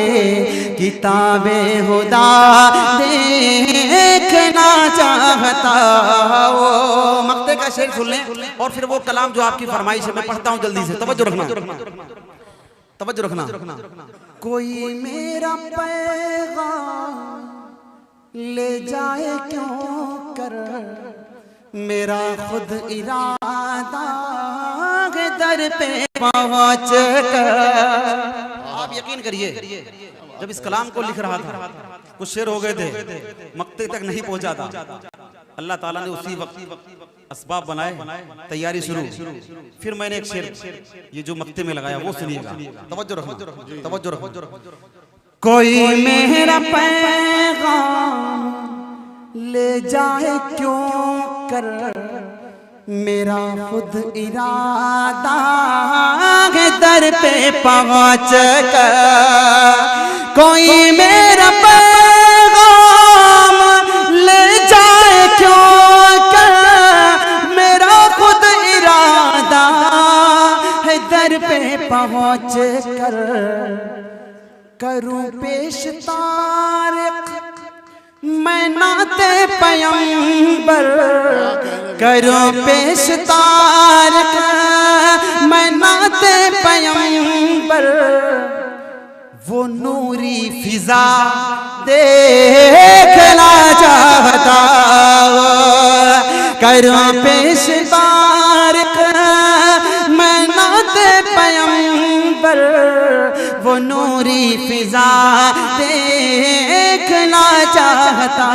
किताबे हुदा देखना चाहता। वो मक्ते का शेर सुन लें और फिर वो कलाम जो आपकी फरमाइश है मैं पढ़ता हूँ जल्दी से। तवज्जो रखना, तवज्जो रखना। कोई मेरा पैगाम ले जाए क्यों कर, मेरा खुद इरादा है दर पे पहुँच कर। आप यकीन करिए जब इस कलाम को लिख रहा था कुछ शेर हो गए थे, मक्ते तक नहीं पहुंचा था। अल्लाह ताला ने उसी वक्त असबाब बनाए, तैयारी शुरू। फिर मैंने एक शेर ये जो मक्ते में लगाया वो सुनिएगा। तवज्जो रखना, तवज्जो रखना। कोई मेरा पैगाम ले जाए क्यों कर, मेरा खुद इरादा है दर पे पहुँच कर, कोई मेरा पैगाम ले जाए क्यों कर, मेरा खुद इरादा है दर पे पहुँच कर करूं पेश तारिक मैं नाते पैगंबर, करूं पेश तारिक मैं नाते पैगंबर, वो नूरी फिजा देखना चाहता, करूं पेश तारिक मैं नाते पैगंबर, वो नूरी फिजा देखना चाहता,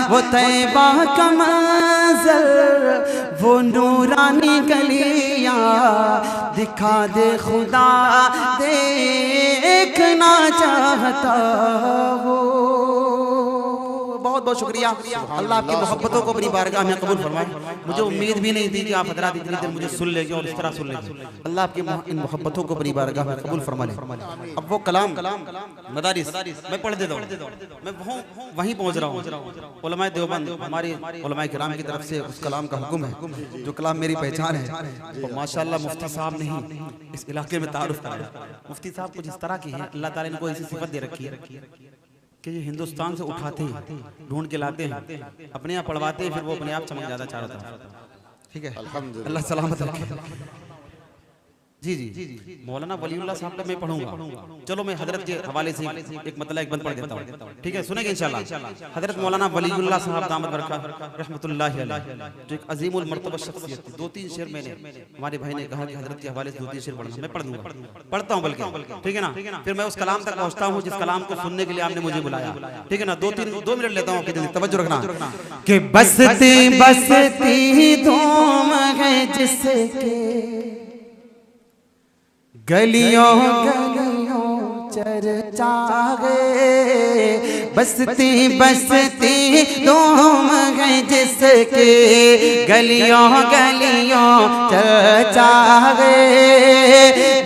वो तैबा का मंज़र वो नूरानी गलियां दिखा दे खुदा देखना चाहता हो। बहुत बहुत शुक्रिया। अल्लाह आपकी मोहब्बतों को अपनी बारगाह में कबूल फरमाए। मुझे उम्मीद भी नहीं थी कि आप हज़रात इतनी देर मुझे सुन लेंगे और इस तरह सुन लेंगे। अल्लाह आपकी इन मोहब्बतों को अपनी बारगाह में कबूल फरमा ले। अब वो कलाम मदारिस मैं पढ़ देता हूँ, मैं वहीं पहुँच रहा हूँ। उलमाए देवबंद हमारी उलमाए किराम की तरफ से उस कलाम का हुक्म है, जो कलाम मेरी पहचान है। तो माशाअल्लाह मुफ्ती साहब ने ही इस इलाके में तारुफ कराया। मुफ्ती साहब कुछ इस तरह की हैं, अल्लाह ताला ने इनको ऐसी सिफत दे रखी है कि ये हिंदुस्तान से उठाते हैं, ढूंढ के लाते हैं, अपने यहाँ पढ़वाते हैं, फिर वो अपने आप चमक जाता चारों तरफ। ठीक है, अल्लाह सलामत रखे। जी जी जी मौलाना वलीउल्लाह साहब का मैं पढ़ूंगा। चलो मैं हजरत के हवाले से एक मतलब एक बंद पढ़ देता हूँ, ठीक है, सुनेंगे इंशाल्लाह। हजरत मौलाना वलीउल्लाह साहब दामद बरकत रहमतुल्लाहि अलैह, जो एक अजीमुल मर्तबा शख्सियत थी। 2-3 शेर मैंने हमारे भाई ने कहा कि हजरत के हवाले से 2-3 शेर पढ़ना, मैं पढ़ दूंगा, पढ़ता हूँ बल्कि, ठीक है ना। फिर मैं उस कलाम तक पहुँचता हूँ जिस कलाम को सुनने के लिए आपने मुझे बुलाया, ठीक है ना। 2 मिनट लेता हूँ, तवज्जो रखना कि बसती बसती धूम है जिसके गलियों गलियों चर्चा है, बसती बसती धूम है जिसके गलियों गलियों चर्चा है,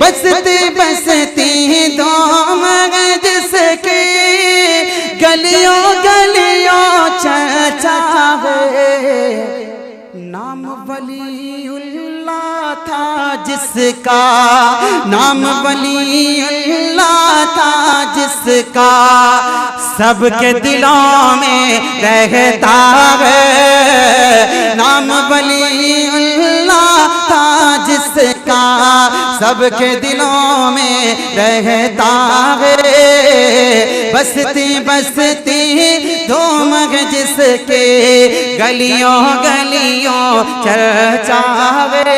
बसती बसती धूम है जिसके गलियों गलियों चर्चा है, नाम वलीउल्लाह था जिसका, नाम वलीउल्लाह था जिसका सबके दिलों में रहता है, नाम वलीउल्लाह था जिसका सबके दिलों में रहता है, बसती बसती धूम जिसके गलियों गलियों चर्चा है।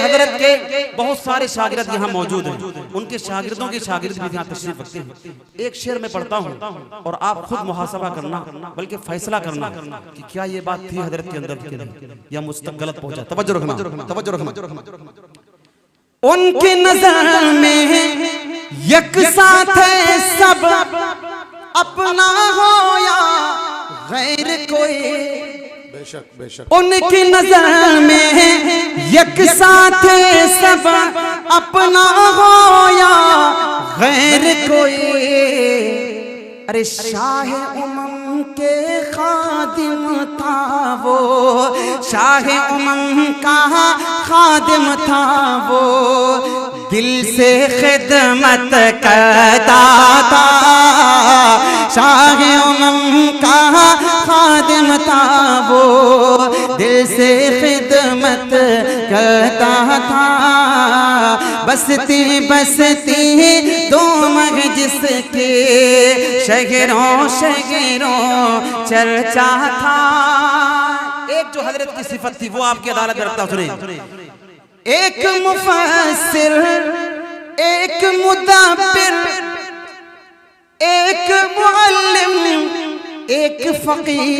हजरत के बहुत सारे शागिर्द यहाँ मौजूद हैं, उनके शागिर्दों के शागिर्द भी यहाँ तशरीफ रखते हैं। एक शेर में पढ़ता हूँ और आप खुद मुहासबा करना, बल्कि फैसला करना कि क्या ये बात थी हजरत के अंदर के नहीं, या मुझ तक गलत पहुंचा। तवज्जो रखना, तवज्जो रखना। उनकी नजर में यकसा थे सब, अपना हो या गैर कोई, बेशक बेशक उनकी नजर में यकसा थे सब, अपना हो या गैर कोई। अरे शाह उमम के खादिम था वो, शाह उमम का खादिम था वो, दिल से खिदमत करता था, शाह उमम का खादिम था वो, दिल से खिदमत करता था, बसती बसती धूम जिसके शहरों शहरों चर्चा था। एक जो हजरत की सिफत थी वो आपकी अदालत में रखता, सुने। एक मुफस्सिर, एक मुदब्बिर, एक मुअल्लिम, एक फकीह,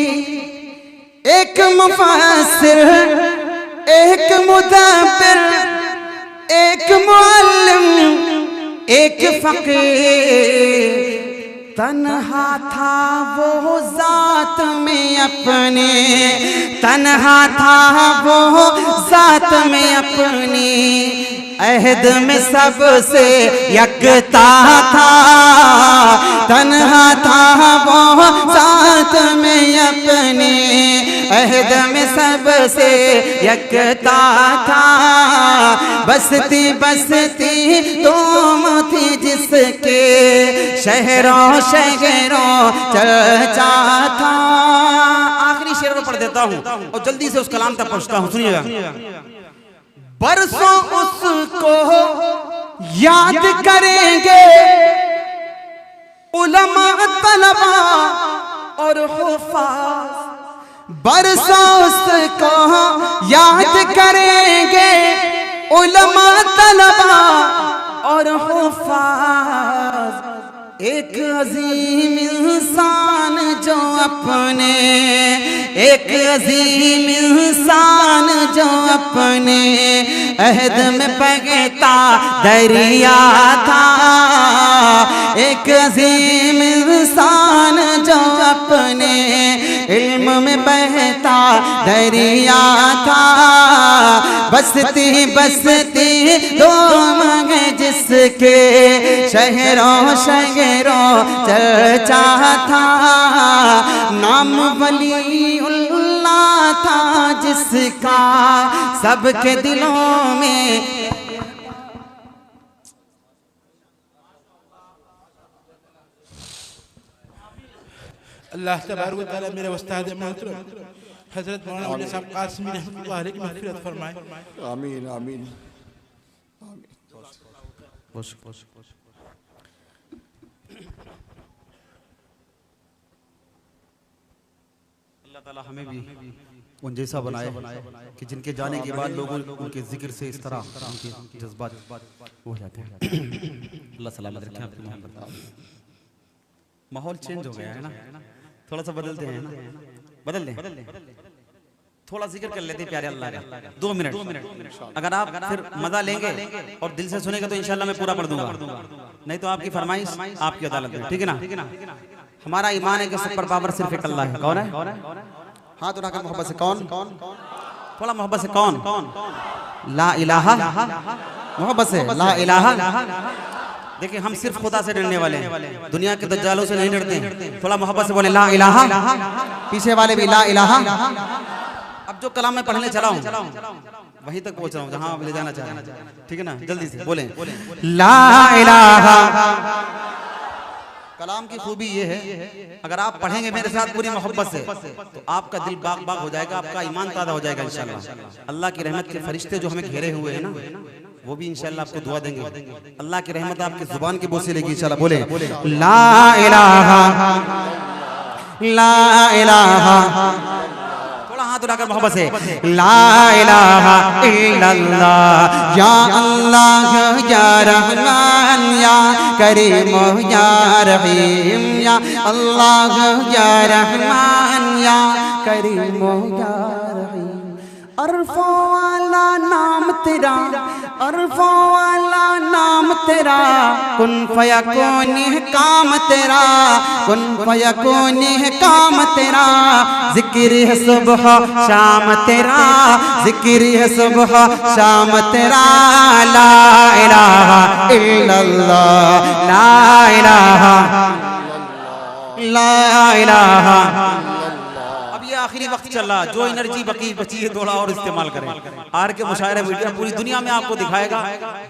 एक मुफस्सिर, एक मुदब्बिर, एक मुअल्लिम, एक फकीह, तन्हा था वो जात में अपने, तन्हा था वो जात में अपनी, अहद में सबसे यकता था, तन्हा था वो साथ में अपने। अहद में सबसे यकता था, बसती बसती तुम थी जिसके शहरों शहरों चर्चा था। आखिरी शेर में पढ़ देता हूँ और जल्दी से उस कलाम तक पहुँचता हूँ, सुनिएगा। बरसों उसको याद करेंगे उलमा तलबा और हुफ़ाज़। बरसों उसको याद करेंगे उलमा तलबा और हुफ़ाज़। एक अजीम इंसान जो अपने, एक अजीम इंसान जो अपने अहद में बहता दरिया था। एक अजीम इंसान जो अपने इल्म में बहता दरिया था। बसती बसती दो मगे जिसके शहरों शहरों चर्चा था। नाम वलीउल्लाह था जिसका सबके दिलों में। अल्लाह तबारक व तआला मेरे उस्ताद मोहतरम हजरत मौलाना मुल्ला साहब कासमी रहमतुल्लाह अलैह की मग़फ़िरत फरमाए। आमीन आमीन। अल्लाह ताला हमें भी उन जैसा बनाए कि जिनके जाने के बाद लोगों उनके जिक्र से इस तरह उनके जज्बात हो जाते हैं। अल्लाह सलामत रखे आपकी मोहब्बत। माहौल चेंज हो गया है ना, थोड़ा सा बदलते हैं ना, बदल दें, थोड़ा जिक्र कर लेते हैं प्यारे अल्लाह का 2 मिनट। अगर आप फिर मजा लेंगे और दिल से सुनेंगे तो इंशाल्लाह मैं पूरा पढ़ दूंगा, नहीं तो आपकी फरमाइश आपकी अदालत में, ठीक है ना। हमारा ईमान है कि सब पर पावर सिर्फ एक अल्लाह है। कौन है? हाथ उठाकर मोहब्बत से कौन, थोड़ा मोहब्बत से कौन? ला इलाहा, मोहब्बत से ला इलाहा। देखिए हम सिर्फ खुदा से डरने वाले हैं, दुनिया के दज्जालों से नहीं डरते हैं। थोड़ा मोहब्बत से बोले ला इलाहा। पीछे वाले भी ला इलाहा। अब जो कलाम मैं पढ़ने चला हूँ वहीं तक पहुंच रहा हूँ जहाँ आप ले जाना चाहें, ठीक है ना। जल्दी से बोले ला इलाहा। कलाम की खूबी ये है, अगर आप पढ़ेंगे मेरे साथ पूरी मोहब्बत से तो आपका दिल बाग बाग हो जाएगा, आपका ईमान ताज़ा हो जाएगा इंशाल्लाह। अल्लाह की रहमत के फरिश्ते जो हमें घेरे हुए हैं ना, वो भी इंशाल्लाह आपको दुआ देंगे। अल्लाह की रहमत आपकी जुबान की बोझ से लेगी इंशाल्लाह। बोले ला इलाहा, ला इलाहा। थोड़ा हाथ उठाकर मोहब्बत से ला इलाहा इल्लल्लाह। या अल्लाह या रहमान या करीम या रहीम। या अल्लाह या रहमान या करीम या रहीम। अरफों वाला नाम तेरा, अरफों वाला नाम तेरा। कुन फयकून है काम तेरा, कुन फयकून है काम तेरा। जिक्र है सुबह शाम तेरा, जिक्र है सुबह शाम तेरा। ला इलाहा इल्लल्लाह, ला इलाहा, ला इलाहा। आखिरी वक्त चल रहा, जो एनर्जी बची है थोड़ा और इस्तेमाल करें। आर के मुशायरा मीडिया पूरी दुनिया में आपको दिखाएगा।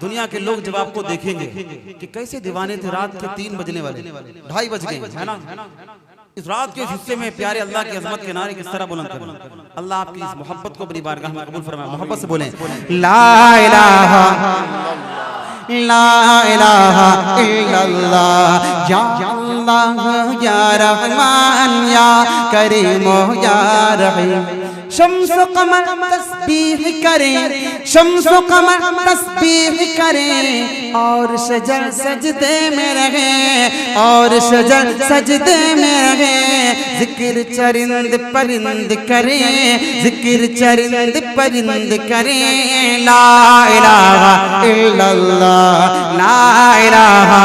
दुनिया के लोग जब आपको देखेंगे कि कैसे दीवाने थे, रात के 3 बजने वाले, 2:30 बज गए, है ना। इस रात के हिस्से में प्यारे अल्लाह की अजमत के नारे किस तरह बुलंद करें। अल्लाह आपकी इस मोहब्बत को अपनी बारगाह में कबूल फरमाए। मोहब्बत से बोलें ला इलाहा, ला इलाहा इल्लल्लाह। या अल्लाह या रहमान या करीम या रहीम। शम्स कमर तस्बीह करें, शम्स कमर तस्बीह करें। और शजर सजदे में रहे, और शजर सजदे में रहे। जिक्र चरिंद परिंद करें, जिक्र चरिंद परिंद करें। ला इलाहा इल्लल्लाह, ला इलाहा,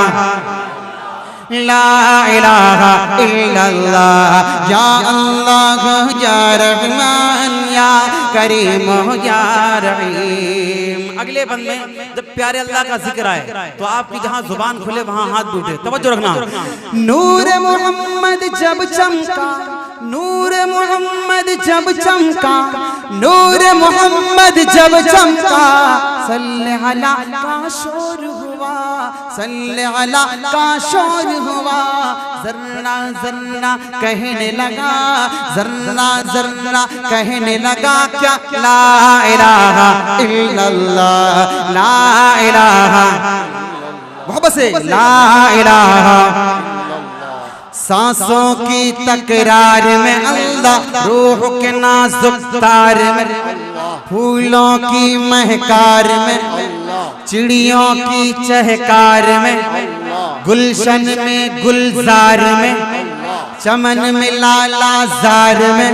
ला इलाहा इल्लल्लाह। या अल्लाह या रहमान या करीम या रहीम। अगले बंद में जब प्यारे अल्लाह का जिक्र आए तो आपकी जहां जुबान खुले वहां हाथ भी उठे। तवज्जो रखना। नूर मोहम्मद जब चमका, नूर मोहम्मद जब चमका, नूर मोहम्मद जब चमका, सल्ले अला का शोर हुआ, सल्ले अला का शोर हुआ। जर्रा जर्रा कहने लगा, जर्रा जर्रा कहने लगा क्या ला इलाहा इल्लल्लाह, ला इलाहा मोहब्बत से ला इलाहा। सांसों की तकरार में अल्लाह, रूह के नाजुक तार में, फूलों की महकार में, चिड़ियों की चहकार में, गुलशन में गुलजार में, चमन में लालाजार में,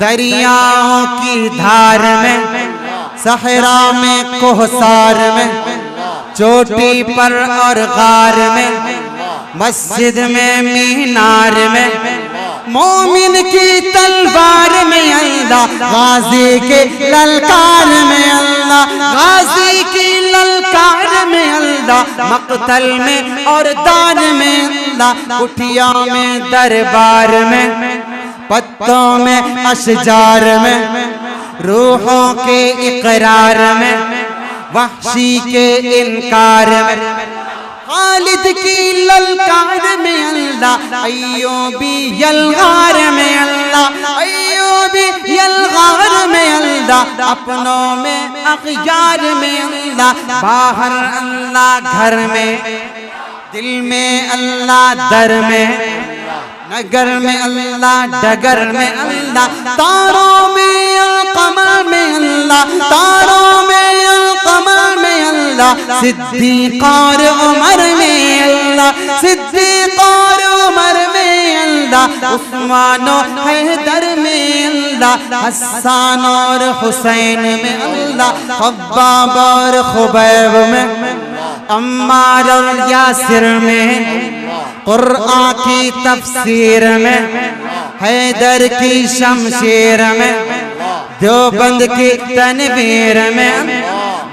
दरियाओं की धार में, सहरा में कोहसार में, चोटी पर और गार में, मस्जिद में मीनार में, मोमिन की तलवार में अल्लाह, गाजी के ललकार में अल्लाह, गाजी की ललकार में अल्लाह, मक्तल में और दार में अल्लाह, कुटिया में दरबार में, पत्तों में अशजार में, रूहों के इकरार में, वहशी के इनकार में, खालिद की ललकार में अल्लाह, अय्यूबी यलगार में अल्लाह, अय्यूबी यलगार में अल्लाह, अपनों में अखयार में अल्लाह, बाहर अल्लाह घर में, दिल में अल्लाह दर में, नगर में अल्लाह डगर में अल्लाह, तारों में कमर में अल्लाह, तारों में कमर में अल्लाह, सिद्दीक़ उमर में अल्लाह, सिद्दीक़ उमर में अल्लाह, उस्मान और हैदर में अल्लाह, हसन और हुसैन में अल्लाह, खब्बाब और खुबैब में, अम्मार और यासिर में, कुरआन की तफसीर में, हैदर की शमशीर में, देवबंद की तनवीर में,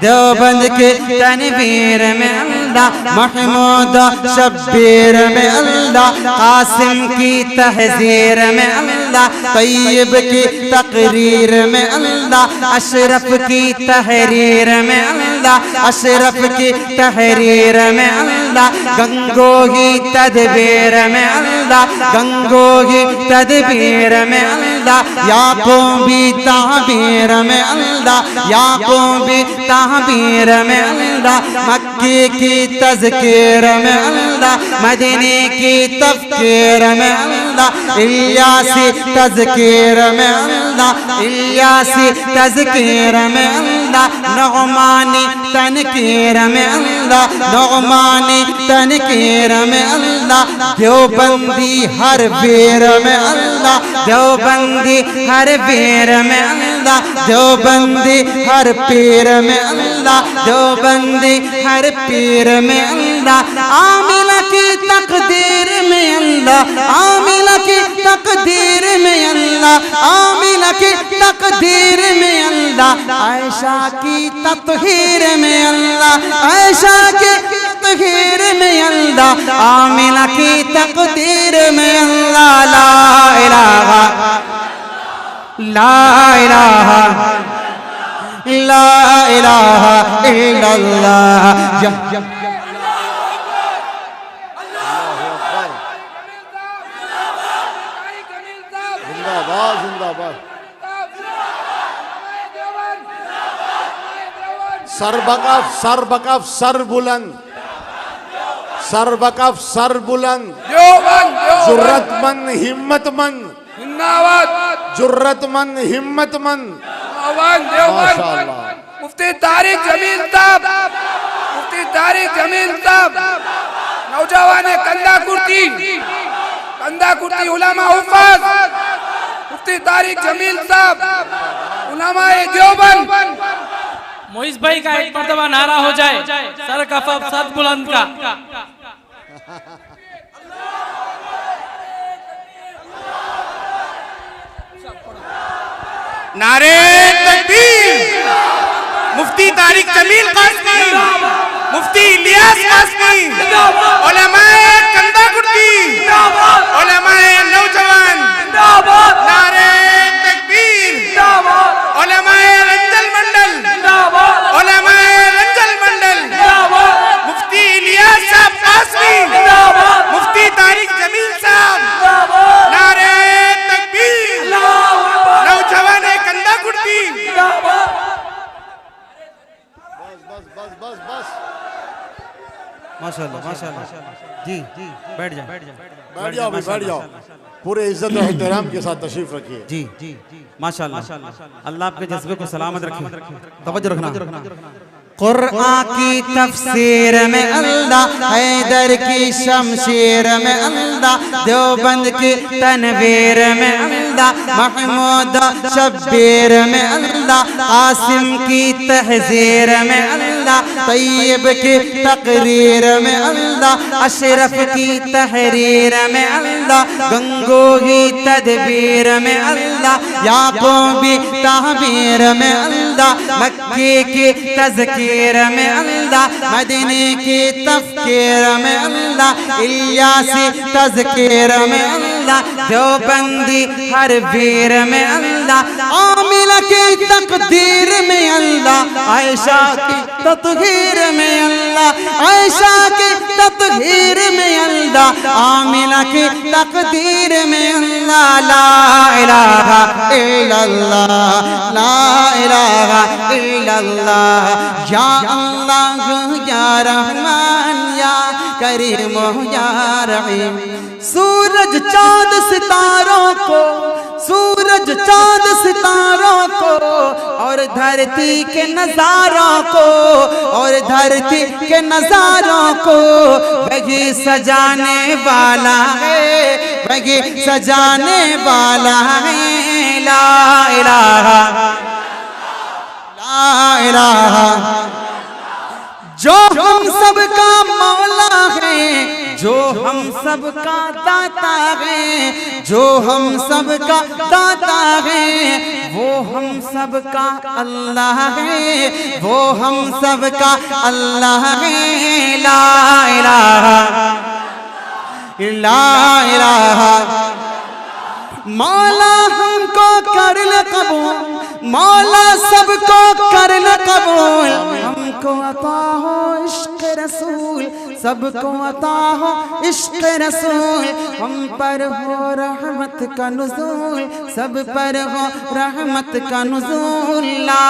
देवबंद के तनवीर में अल्लाह, महमूद शब्बीर में अल्लाह, कासिम की तहजीर में अल्लाह, तैयब की तकरीर में अल्लाह, अशरफ की तहरीर में अल्लाह, अशरफ की तहरीर में अल्लाह, गंगोही तदबीर में अल्लाह, गंगोही तदबीर में अल्लाह, याकूबी ताबीर में अल्लाह, याकूबी ताबीर में अल्लाह, मक्की की तज़कीर में अल्लाह, मदीने की तफ़कीर में अल्लाह, इल्यासी तज़कीर में अल्लाह, इल्यासी तज़कीर में अल्लाह, नुअमानी तनकीर में अल्लाह, नुअमानी तनकीर में अल्लाह, देवबंदी हर वीर में अल्लाह, देवबंदी हर वीर में अल्लाह, देवबंदी हर पीर में अल्लाह, देवबंदी हर पीर में अल्लाह, आमिला की तकदीर में अल्लाह, आमिला की तकदीर में अल्लाह, आमिला की तकदीर में अल्लाह, आयशा की तत्हीर में अल्लाह, आयशा की तत्हीर में अल्लाह, आमिला की तकदीर में अल्लाह, ला इलाहा ला इलाहा ला इलाहा इल्लल्लाह। जिंदाबाद जिंदाबाद। सर बकफ सर बकफ सर बुलंद, सर बकफ सर बुलंद, जुर्रतमंद हिम्मतमंद, जुर्रतमंद हिम्मतमंद। माशाअल्लाह। मुफ्ती तारिक जमील साहब, मुफ्ती तारिक जमील साहब, नौजवान कंधा कुर्ती उलमा हुफ़ाज़, मुफ्ती तारिक जमील साहब, उलमा देवबंद। मोइस भाई का एक मर्तबा नारा हो जाए, सर कफ़ सर बुलंद का। नारे तकबीर, मुफ्ती तारिक जमील कासमी, मुफ्ती इलियास कासमी, उलमाए कंदा कुर्ती, उलमाए नौजवान, नारे तकबीर, उलमाए रंजल मंडल, उलमाए रंजल मंडल, मुफ्ती इलियास साहब कासमी, मुफ्ती तारिक जमील साहब, नारे तकबीर, नौजवान कंदा कुर्ती। माशाल्लाह माशाल्लाह जी बैठ जाओ बैठ जाओ, बैठ जाओ। पूरे इज्जत और एहतराम के साथ तशरीफ रखिए। जी जी माशाल्लाह। अल्लाह आपके जज्बे को सलामत रखे। तवज्जो रखना। कुरआन की तफसीर में अल्लाह, हैदर की शमशीर में अल्लाह, देवबंद की तनवीर में अल्लाह, महमूद शब्बीर में अल्लाह, आसिम की तहजीर में अल्लाह, तैयब की तकरीर में अल्लाह, अशरफ की तहरीर में अल्लाह, गंगोही तदबीर में अल्लाह, याकूबी तहबीर में अल्लाह, मक्की की तज़कीर में अल्लाह, मदीने की तफ़कीर में अल्लाह, इलियासी तज़कीर में अल्लाह, देवबंदी हर वीर में अल्लाह, आमिला की तकदीर में अल्लाह, आयशा की तत्हीर में अल्लाह, आयशा की तत्हीर में अल्लाह, आमिला की तकदीर में अल्लाह। ला इलाहा इल्लल्लाह, ला इलाहा इल्लल्लाह, या अल्लाह या रहमान या करीम या रहीम। सूरज चाँद सितारों को, सूरज चाँद सितारों को, और धरती के नजारों को, और धरती के नजारों को वही सजाने वाला है, वही सजाने वाला है। ला इलाहा ला इलाहा, जो हम सबका मौला है, जो हम सबका दाता है, जो हम सबका दाता है, वो हम सबका अल्लाह है, वो हम सबका अल्लाह है। ला इलाहा ला इलाहा, मौला हमको कर ले कबूल, मौला सबको कर ले कबूल, हमको अता हो इश्क रसूल, सबको अता हो इश्क रसूल, हम पर हो रहमत का नुज़ूल, सब पर हो रहमत का नुज़ूल। ला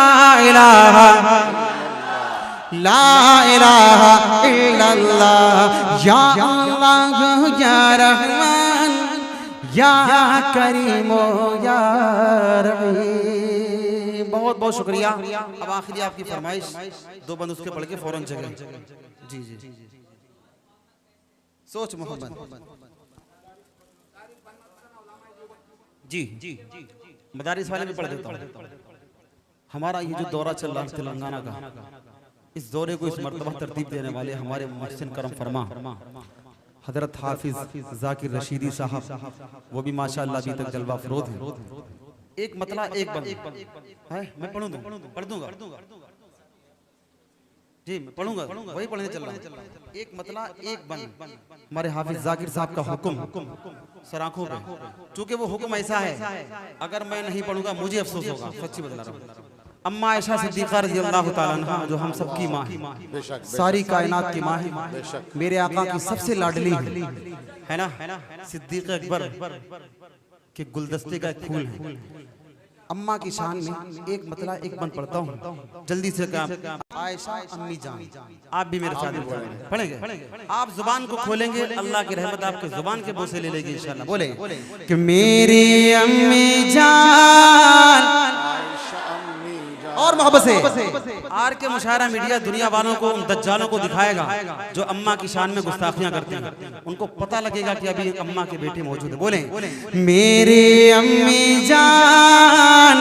इलाहा ला इलाहा इल्लल्लाह, या अल्लाह या रहमान या करीमो या रहीम। बहुत बहुत शुक्रिया। अब आखिरी आपकी फरमाइश, दो बंद उसके पढ़ के फौरन जगह। जी जी सोच मोहब्बत। जी जी मदारिस वाले में पढ़ देता हूँ। हमारा ये जो दौरा चल रहा है तेलंगाना का, इस दौरे को इस मर्तबा तरतीब देने वाले हमारे मुहसिन करम फरमा हजरत हाफिज जाकिर रशीदी साहब, वो भी माशाअल्लाह अभी तक जलवा फरोज हैं। एक मतला एक बंद है, मैं पढ़ दूंगा जी, मैं पढ़ूंगा, वही पढ़ने चल रहा हूँ। एक मतला एक बंद, हमारे हाफिज जाकिर साहब का हुक्म सराखों पे, चूंकि वो हुक्म ऐसा है, अगर मैं नहीं पढ़ूंगा मुझे अफसोस होगा, सच्ची बता रहा हूँ। अम्मा आयशा सिद्दीक़ा रज़ी अल्लाह तआला अन्हा, जो हम सबकी माँ है, सारी कायनात की माँ है, मेरे आका की सबसे लाडली है ना, सिद्दीक़ अकबर के गुलदस्ते का एक फूल है। अम्मा की शान में एक मतला एक बंद पढ़ता हूँ, जल्दी से काम। आयशा अम्मी जान, आप भी मेरे साथ पढ़ेंगे, आप जुबान को खोलेंगे, अल्लाह की रहमत आपके जुबान के बोझ से ले लेगी इंशाअल्लाह। बोले कि मेरी अम्मी जान, और मोहब्बत से आर के मुशायरा मीडिया दुनिया वालों को, उन दज्जालों को दिखाएगा जो अम्मा की शान में गुस्ताखियां करते हैं, उनको पता लगेगा कि अभी एक अम्मा के बेटे मौजूद है। बोले मेरी अम्मी जान,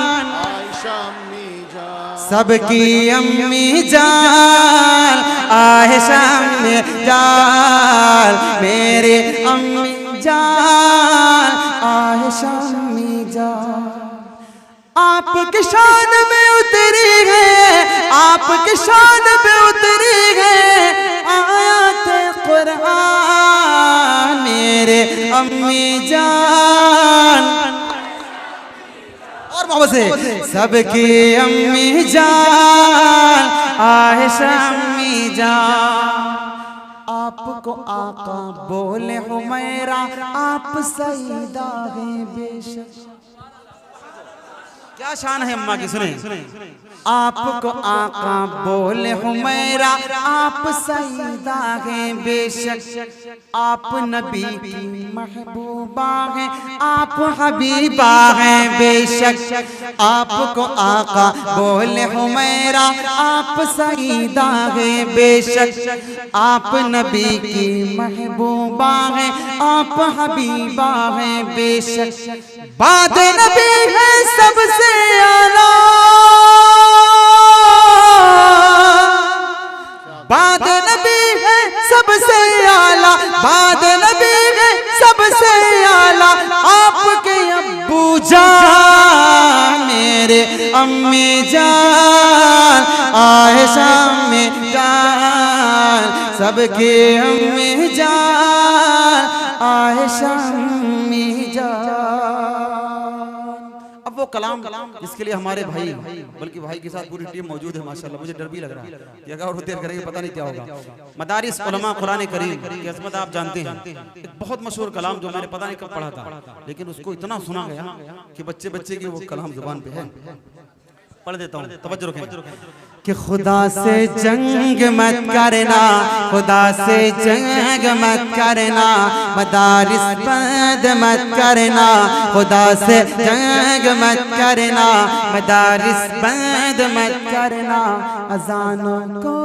सबकी अम्मी जान, आयशा अम्मी जान, मेरी अम्मी जान, आयशा अम्मी जान, आपकी शान में उतरी है, आप आपकी शान पे उतरी है आयत कुरान। मेरे अम्मी जान और मोहब्बत से सबकी अम्मी जान आयशा अम्मी जान। आपको आका बोले हुमैरा आप सईदा हैं बेशक। क्या शान है अम्मा की, सुने। आपको आका बोले हुमैरा आप सईदा हैं बेशक। आप नबी की महबूबा हैं आप हबीबा हैं बेशक। आपको आका बोले हुमैरा आप सईदा हैं बेशक। आप नबी की महबूबा हैं आप हबीबा हैं बेशक। बाद नबी है सबसे आला, बाद नबी है सबसे आला, बाद नबी है सबसे आला। आपके अब्बू जान मेरे अम्मी जान आयशा अम्मी जान। सबके अम्मी जान आयशा अम्मी जान। अब वो कलाम जिसके लिए हमारे भाई, बल्कि भाई के साथ पूरी टीम मौजूद है माशाल्लाह, मुझे डर भी लग रहा है कि अगर और देर करेंगे पता नहीं क्या होगा। मदारिस उलमा कुरान करीम की अज़मत आप जानते हैं। एक बहुत मशहूर कलाम जो मैंने पता नहीं कब पढ़ा था, लेकिन उसको इतना सुना गया कि बच्चे बच्चे की वो कलाम जुबान पे है। पढ़ देता हूँ, तवज्जो रखें कि खुदा से जंग मत करना, खुदा से जंग मत करना, मदारिस बंद मत करना, खुदा से जंग मत करना, मदारिस बंद मत करना। अजानों को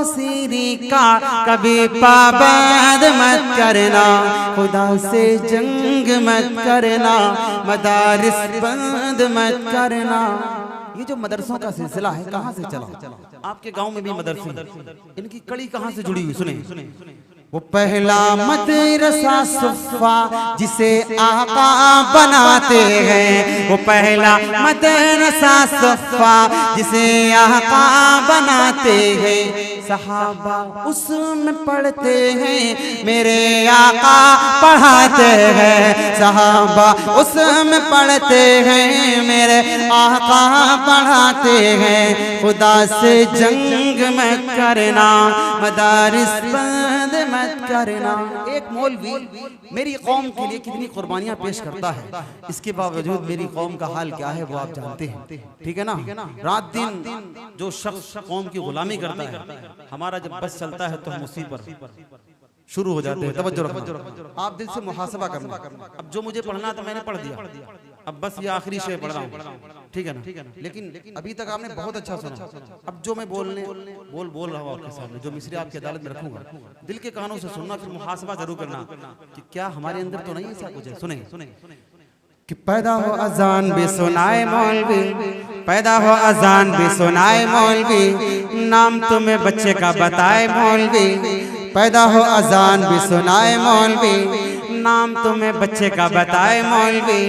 असीरी का कभी पाबंद मत करना, खुदा से जंग मत करना, मदारिस बंद मत करना। ये जो मदरसों का सिलसिला है कहाँ से चला? आपके गांव में भी मदरसे, इनकी कड़ी कहाँ से जुड़ी हुई, सुने। वो पहला मदरसा सुफ़ा जिसे आका बनाते हैं, वो पहला मदरसा सुफ़ा जिसे आका बनाते हैं। सहाबा उसमें पढ़ते हैं मेरे आका पढ़ाते हैं, सहाबा उसमें पढ़ते हैं मेरे आका पढ़ाते हैं। खुदा से जंग मत करना, मदारिस बंद मत करना। एक मौलवी मेरी कौम के लिए कितनी कुर्बानियां पेश करता है, इसके बावजूद मेरी कौम का हाल क्या है वो आप जानते हैं, ठीक है ना। रात दिन जो शख्स कौम की गुलामी करता है, हमारा जब बस चलता है तो हम उसी पर शुरू हो जाते हैं। तवज्जो रखना, आप दिल से मुहासबा करना। अब जो मुझे पढ़ना था मैंने पढ़ दिया, अब बस ये आखिरी शेर पढ़ रहा हूँ, ठीक है ना। लेकिन अभी तक आपने बहुत अच्छा सुना। अब जो मैं बोल रहा हूँ आपके सामने, जो मिसरे आपकी अदालत में रखूंगा, दिल के कानों से सुनना, फिर मुहासबा जरूर करना कि क्या हमारे अंदर तो नहीं ऐसा कुछ है। सुने कि पैदा हो अजान भी सुनाए मौलवी, पैदा हो अजान भी सुनाए मौलवी, नाम तुम्हें बच्चे का बताए मौलवी। पैदा हो अजान भी सुनाए मौलवी, नाम तुम्हें बच्चे का बताए मौलवी।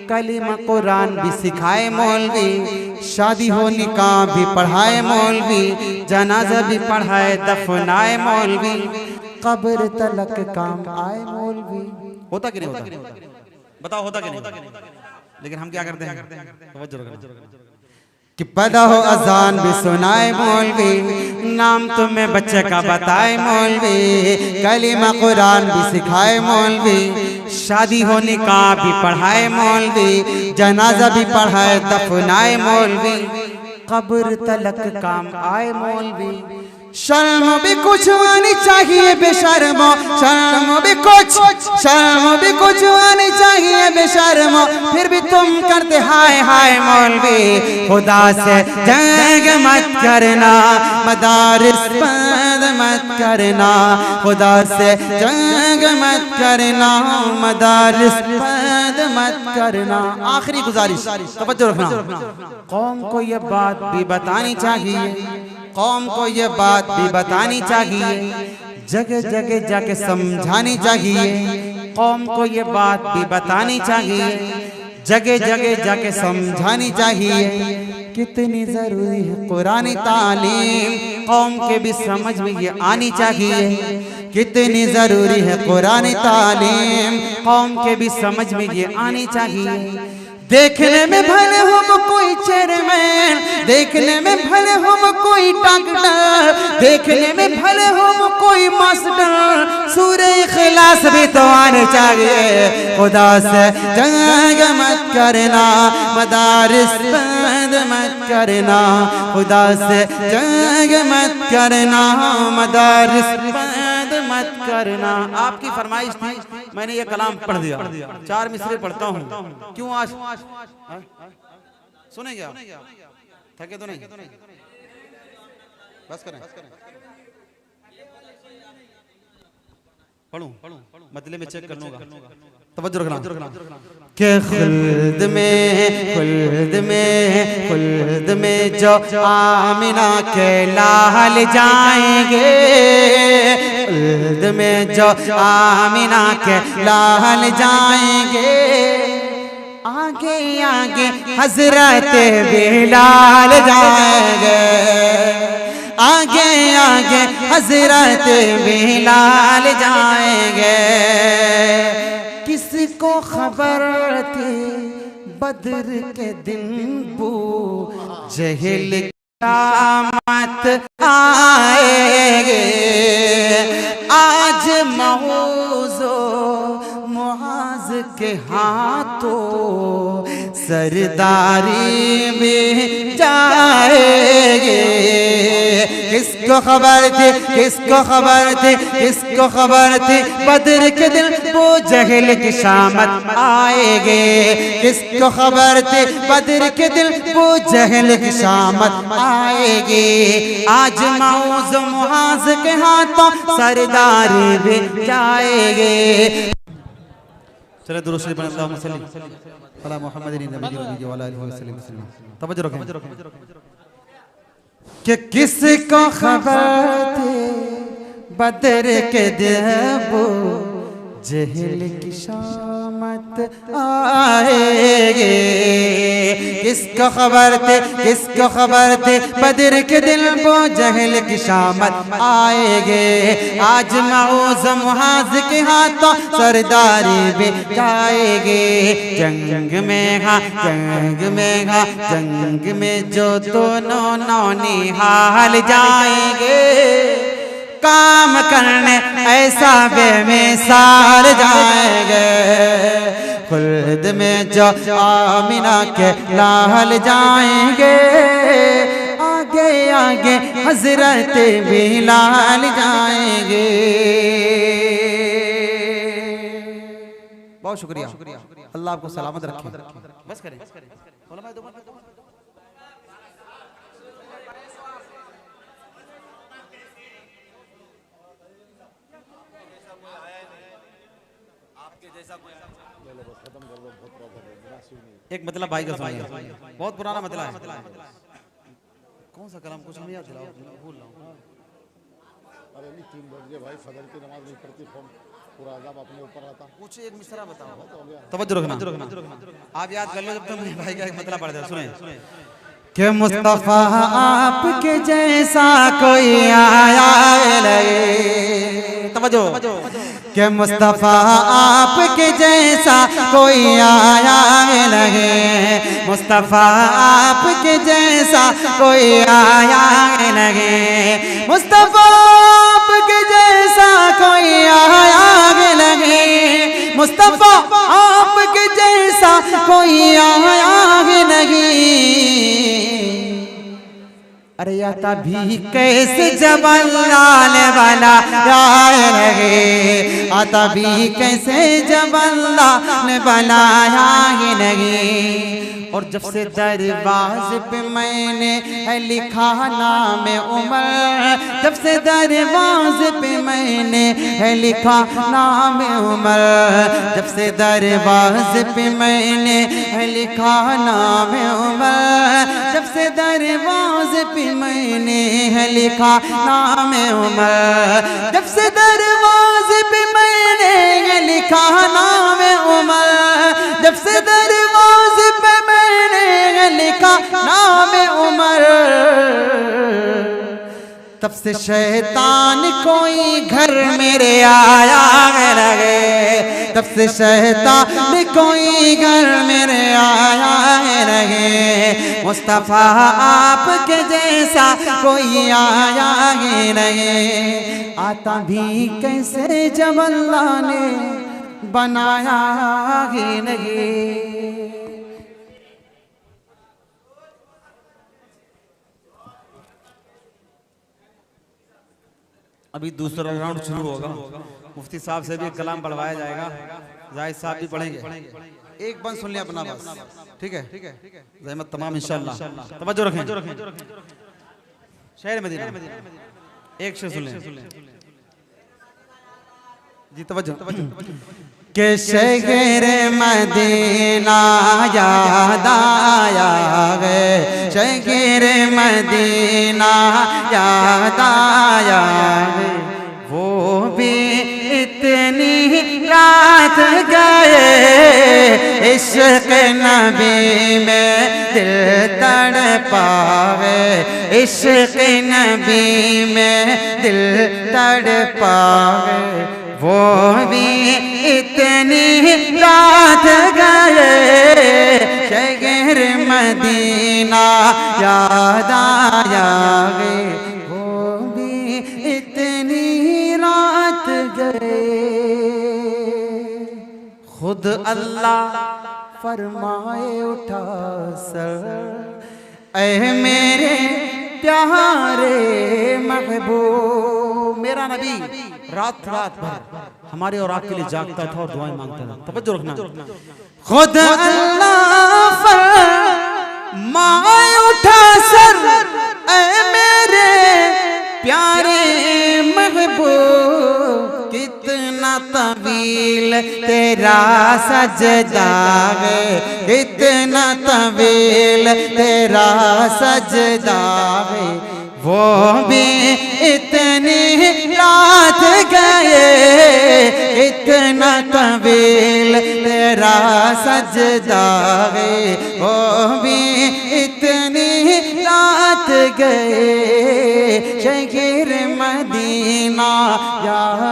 कलीमा कुरान भी सिखाए मौलवी, शादी हो निकाह भी पढ़ाए मौलवी, जनाजा भी पढ़ाए दफनाए मौलवी, कब्र तलक काम आए मौलवी। होता कि नहीं होता? बताओ होता कि नहीं? लेकिन हम क्या करते हैं? तवज्जो रखना कि पैदा हो अजान भी सुनाए मौलवी, नाम तुम्हें बच्चे का बताए मौलवी, कलीमा कुरान भी सिखाए मौलवी, शादी हो निकाह भी पढ़ाए मौलवी, जनाजा भी पढ़ाए दफनाए मौलवी, कब्र तलक काम आए मौलवी। शर्म भी कुछ आनी चाहिए बेशर्मो, शर्म भी कुछ आनी चाहिए बेशर्मो, फिर भी तुम करते हाय हाय मौलवी। खुदा से जंग मत करना, मदारिस बंद मत करना, खुदा से जंग मत करना, मदारिस बंद मत करना। आखिरी गुजारिश, तवज्जो रखना, कौम को ये बात भी बतानी चाहिए, कौम को ये बात भी बतानी चाहिए, जगह जगह जाके समझानी चाहिए, कौम को ये बात भी बतानी चाहिए, जगह जगह जाके समझानी चाहिए कितनी जरूरी है कुरानी तालीम, कौम के भी समझ में ये आनी चाहिए कितनी जरूरी है कुरानी तालीम, कौम के भी समझ में ये आनी चाहिए। देखने में भले हम कोई चेयरमैन, देखने में भले हम कोई डॉक्टर, देखने में भले हम कोई मास्टर, सूरे इखलास भी तो आने चाहिए। खुदा से जंग मत करना, मदारिस बंद मत करना, खुदा से जंग मत करना, मदारिस बंद मत करना। आपकी फरमाइश थी, मैंने ये कलाम पढ़ दिया, 4 मिसरे पढ़ता हूँ। क्यों आज सुनेंगे आप? थके तो नहीं? बस करें, पढ़ूं मतलब में चेक कर लूंगा, तवज्जो रखना। के खुल्द में जो आमिना के लाल जाएंगे, खुल्द में जो आमिना के लाल जाएंगे, आगे आगे हजरत बिलाल जाएंगे, आगे आगे हजरत बिलाल जाएंगे। किसको खबर थी बद्र के दिन बू जहल क़यामत आएंगे, आज मऊज़ो मुआज़ के हाथों सरदारी में जाएंगे। किसको खबर थी, किसको खबर थी, किसको खबर थी बद्र के दिन वो जहल की शामत आएंगे, किसको खबर थी बद्र के दिन वो जहल की शामत आएंगे। आज मऊज़ मुआज़ के हाथों सरदारी में जाएंगे। चले दुरूद शरीफ अल्लाहुम्मा सल्ली अला मुहम्मदिन नबी व अला आलिहि वसल्लम। तवज्जो रखें कि किसको खबर थी बद्र के दिन वो जहल की शामत आएंगे। किसको खबर थी, किसको खबर थी बद्र के दिन वो जहल की शामत आएंगे। आज मऊज़ मुआज़ के हाथों सरदारी में जाएंगे। जंग में हाँ, जंग में हाँ, जंग में जो दोनों नौनिहाल जाएंगे, काम करने ऐसा बेमिसाल जाएंगे। खुल्द में जो आमिना के लाल जाएंगे, आगे आगे हजरत बिलाल जाएंगे। बहुत शुक्रिया, अल्लाह आपको सलामत रखे। बस करें, एक मतलब भाई का सुनिए, बहुत पुराना मतलब है। कौन सा कलाम, कुछ नहीं याद दिलाओ, भूल रहा हूँ। अरे नहीं, 3 बजे भाई फजर की नमाज नहीं पढ़ती, पूरा अज़ाब अपने ऊपर रहता। कुछ एक मिसरा बताओ, तवज्जो रखना। आप याद कर लो जब तुम भाई का एक मतलब पढ़ दो। सुने कि मुस्तफा आपके जैसा कोई आया लगे, तवज्जो, कि मुस्तफा आपके जैसा कोई आया लगे, मुस्तफा आपके जैसा कोई आया लगे, मुस्तफा आपके जैसा कोई आया लगे, मुस्तफा आपके जैसा कोई आया नहीं। अरे या तभी कैसे जब अल्लाह वाला आए लगे, आता भी कैसे जब अल्लाह ने बनाया ही नहीं। और जब से दरवाज़े पे मैंने है लिखा नाम उमर, जब से दरवाज़े पे मैंने है लिखा नाम उमर, जब से दरवाज़े पे मैंने है लिखा नाम उमर, जब से दरवाज़े पे मैंने है लिखा नाम उमर, जब से दरवाज़े पे मैंने है लिखा नाम उमर, जब जब से दरवाजे पे मैंने लिखा नाम उमर, तब से शैतान कोई घर मेरे आया रहे, तब से शैतान कोई घर मेरे आया रहे। मुस्तफ़ा आपके जैसा कोई आया ही नहीं, आता भी कैसे जब अल्लाह ने बनाया ही नहीं। अभी दूसरा राउंड शुरू होगा, मुफ्ती साहब से भी कलाम पढ़वाया जाएगा, जाहिद साहब भी पढ़ेंगे। एक बंद सुन लिया अपना बस, ठीक है? जहमत तमाम इंशाल्लाह। तवज्जो रखें। शहर मदीना एक शेर सुन लें जी, तवज्जो। के शहर मदीना याद आया है, शहर मदीना याद आया है। वो भी इतनी रात गए, इश्क नबी में दिल तड़पावे, इश्क नबी में दिल तड़पावे। वो भी इतनी रात गए, शहर मदीना याद आया गे। वो भी इतनी रात गए, खुद अल्लाह फरमाए उठा सर, ऐ मेरे प्यारे महबूब। मेरा नबी रात भर हमारे और आपके लिए जागता था और दुआएं मांगता था। तवज्जो रखना। खुद अल्लाह फरमाए उठा सर, ऐ मेरे प्यारे महबूब। कितना तवील तेरा सजदा है, कितना तवील तेरा सजदा है। वो भी इतनी रात गए, इतना तवील तेरा सजदा है। वो भी इतनी रात गए, शहर मदीना याद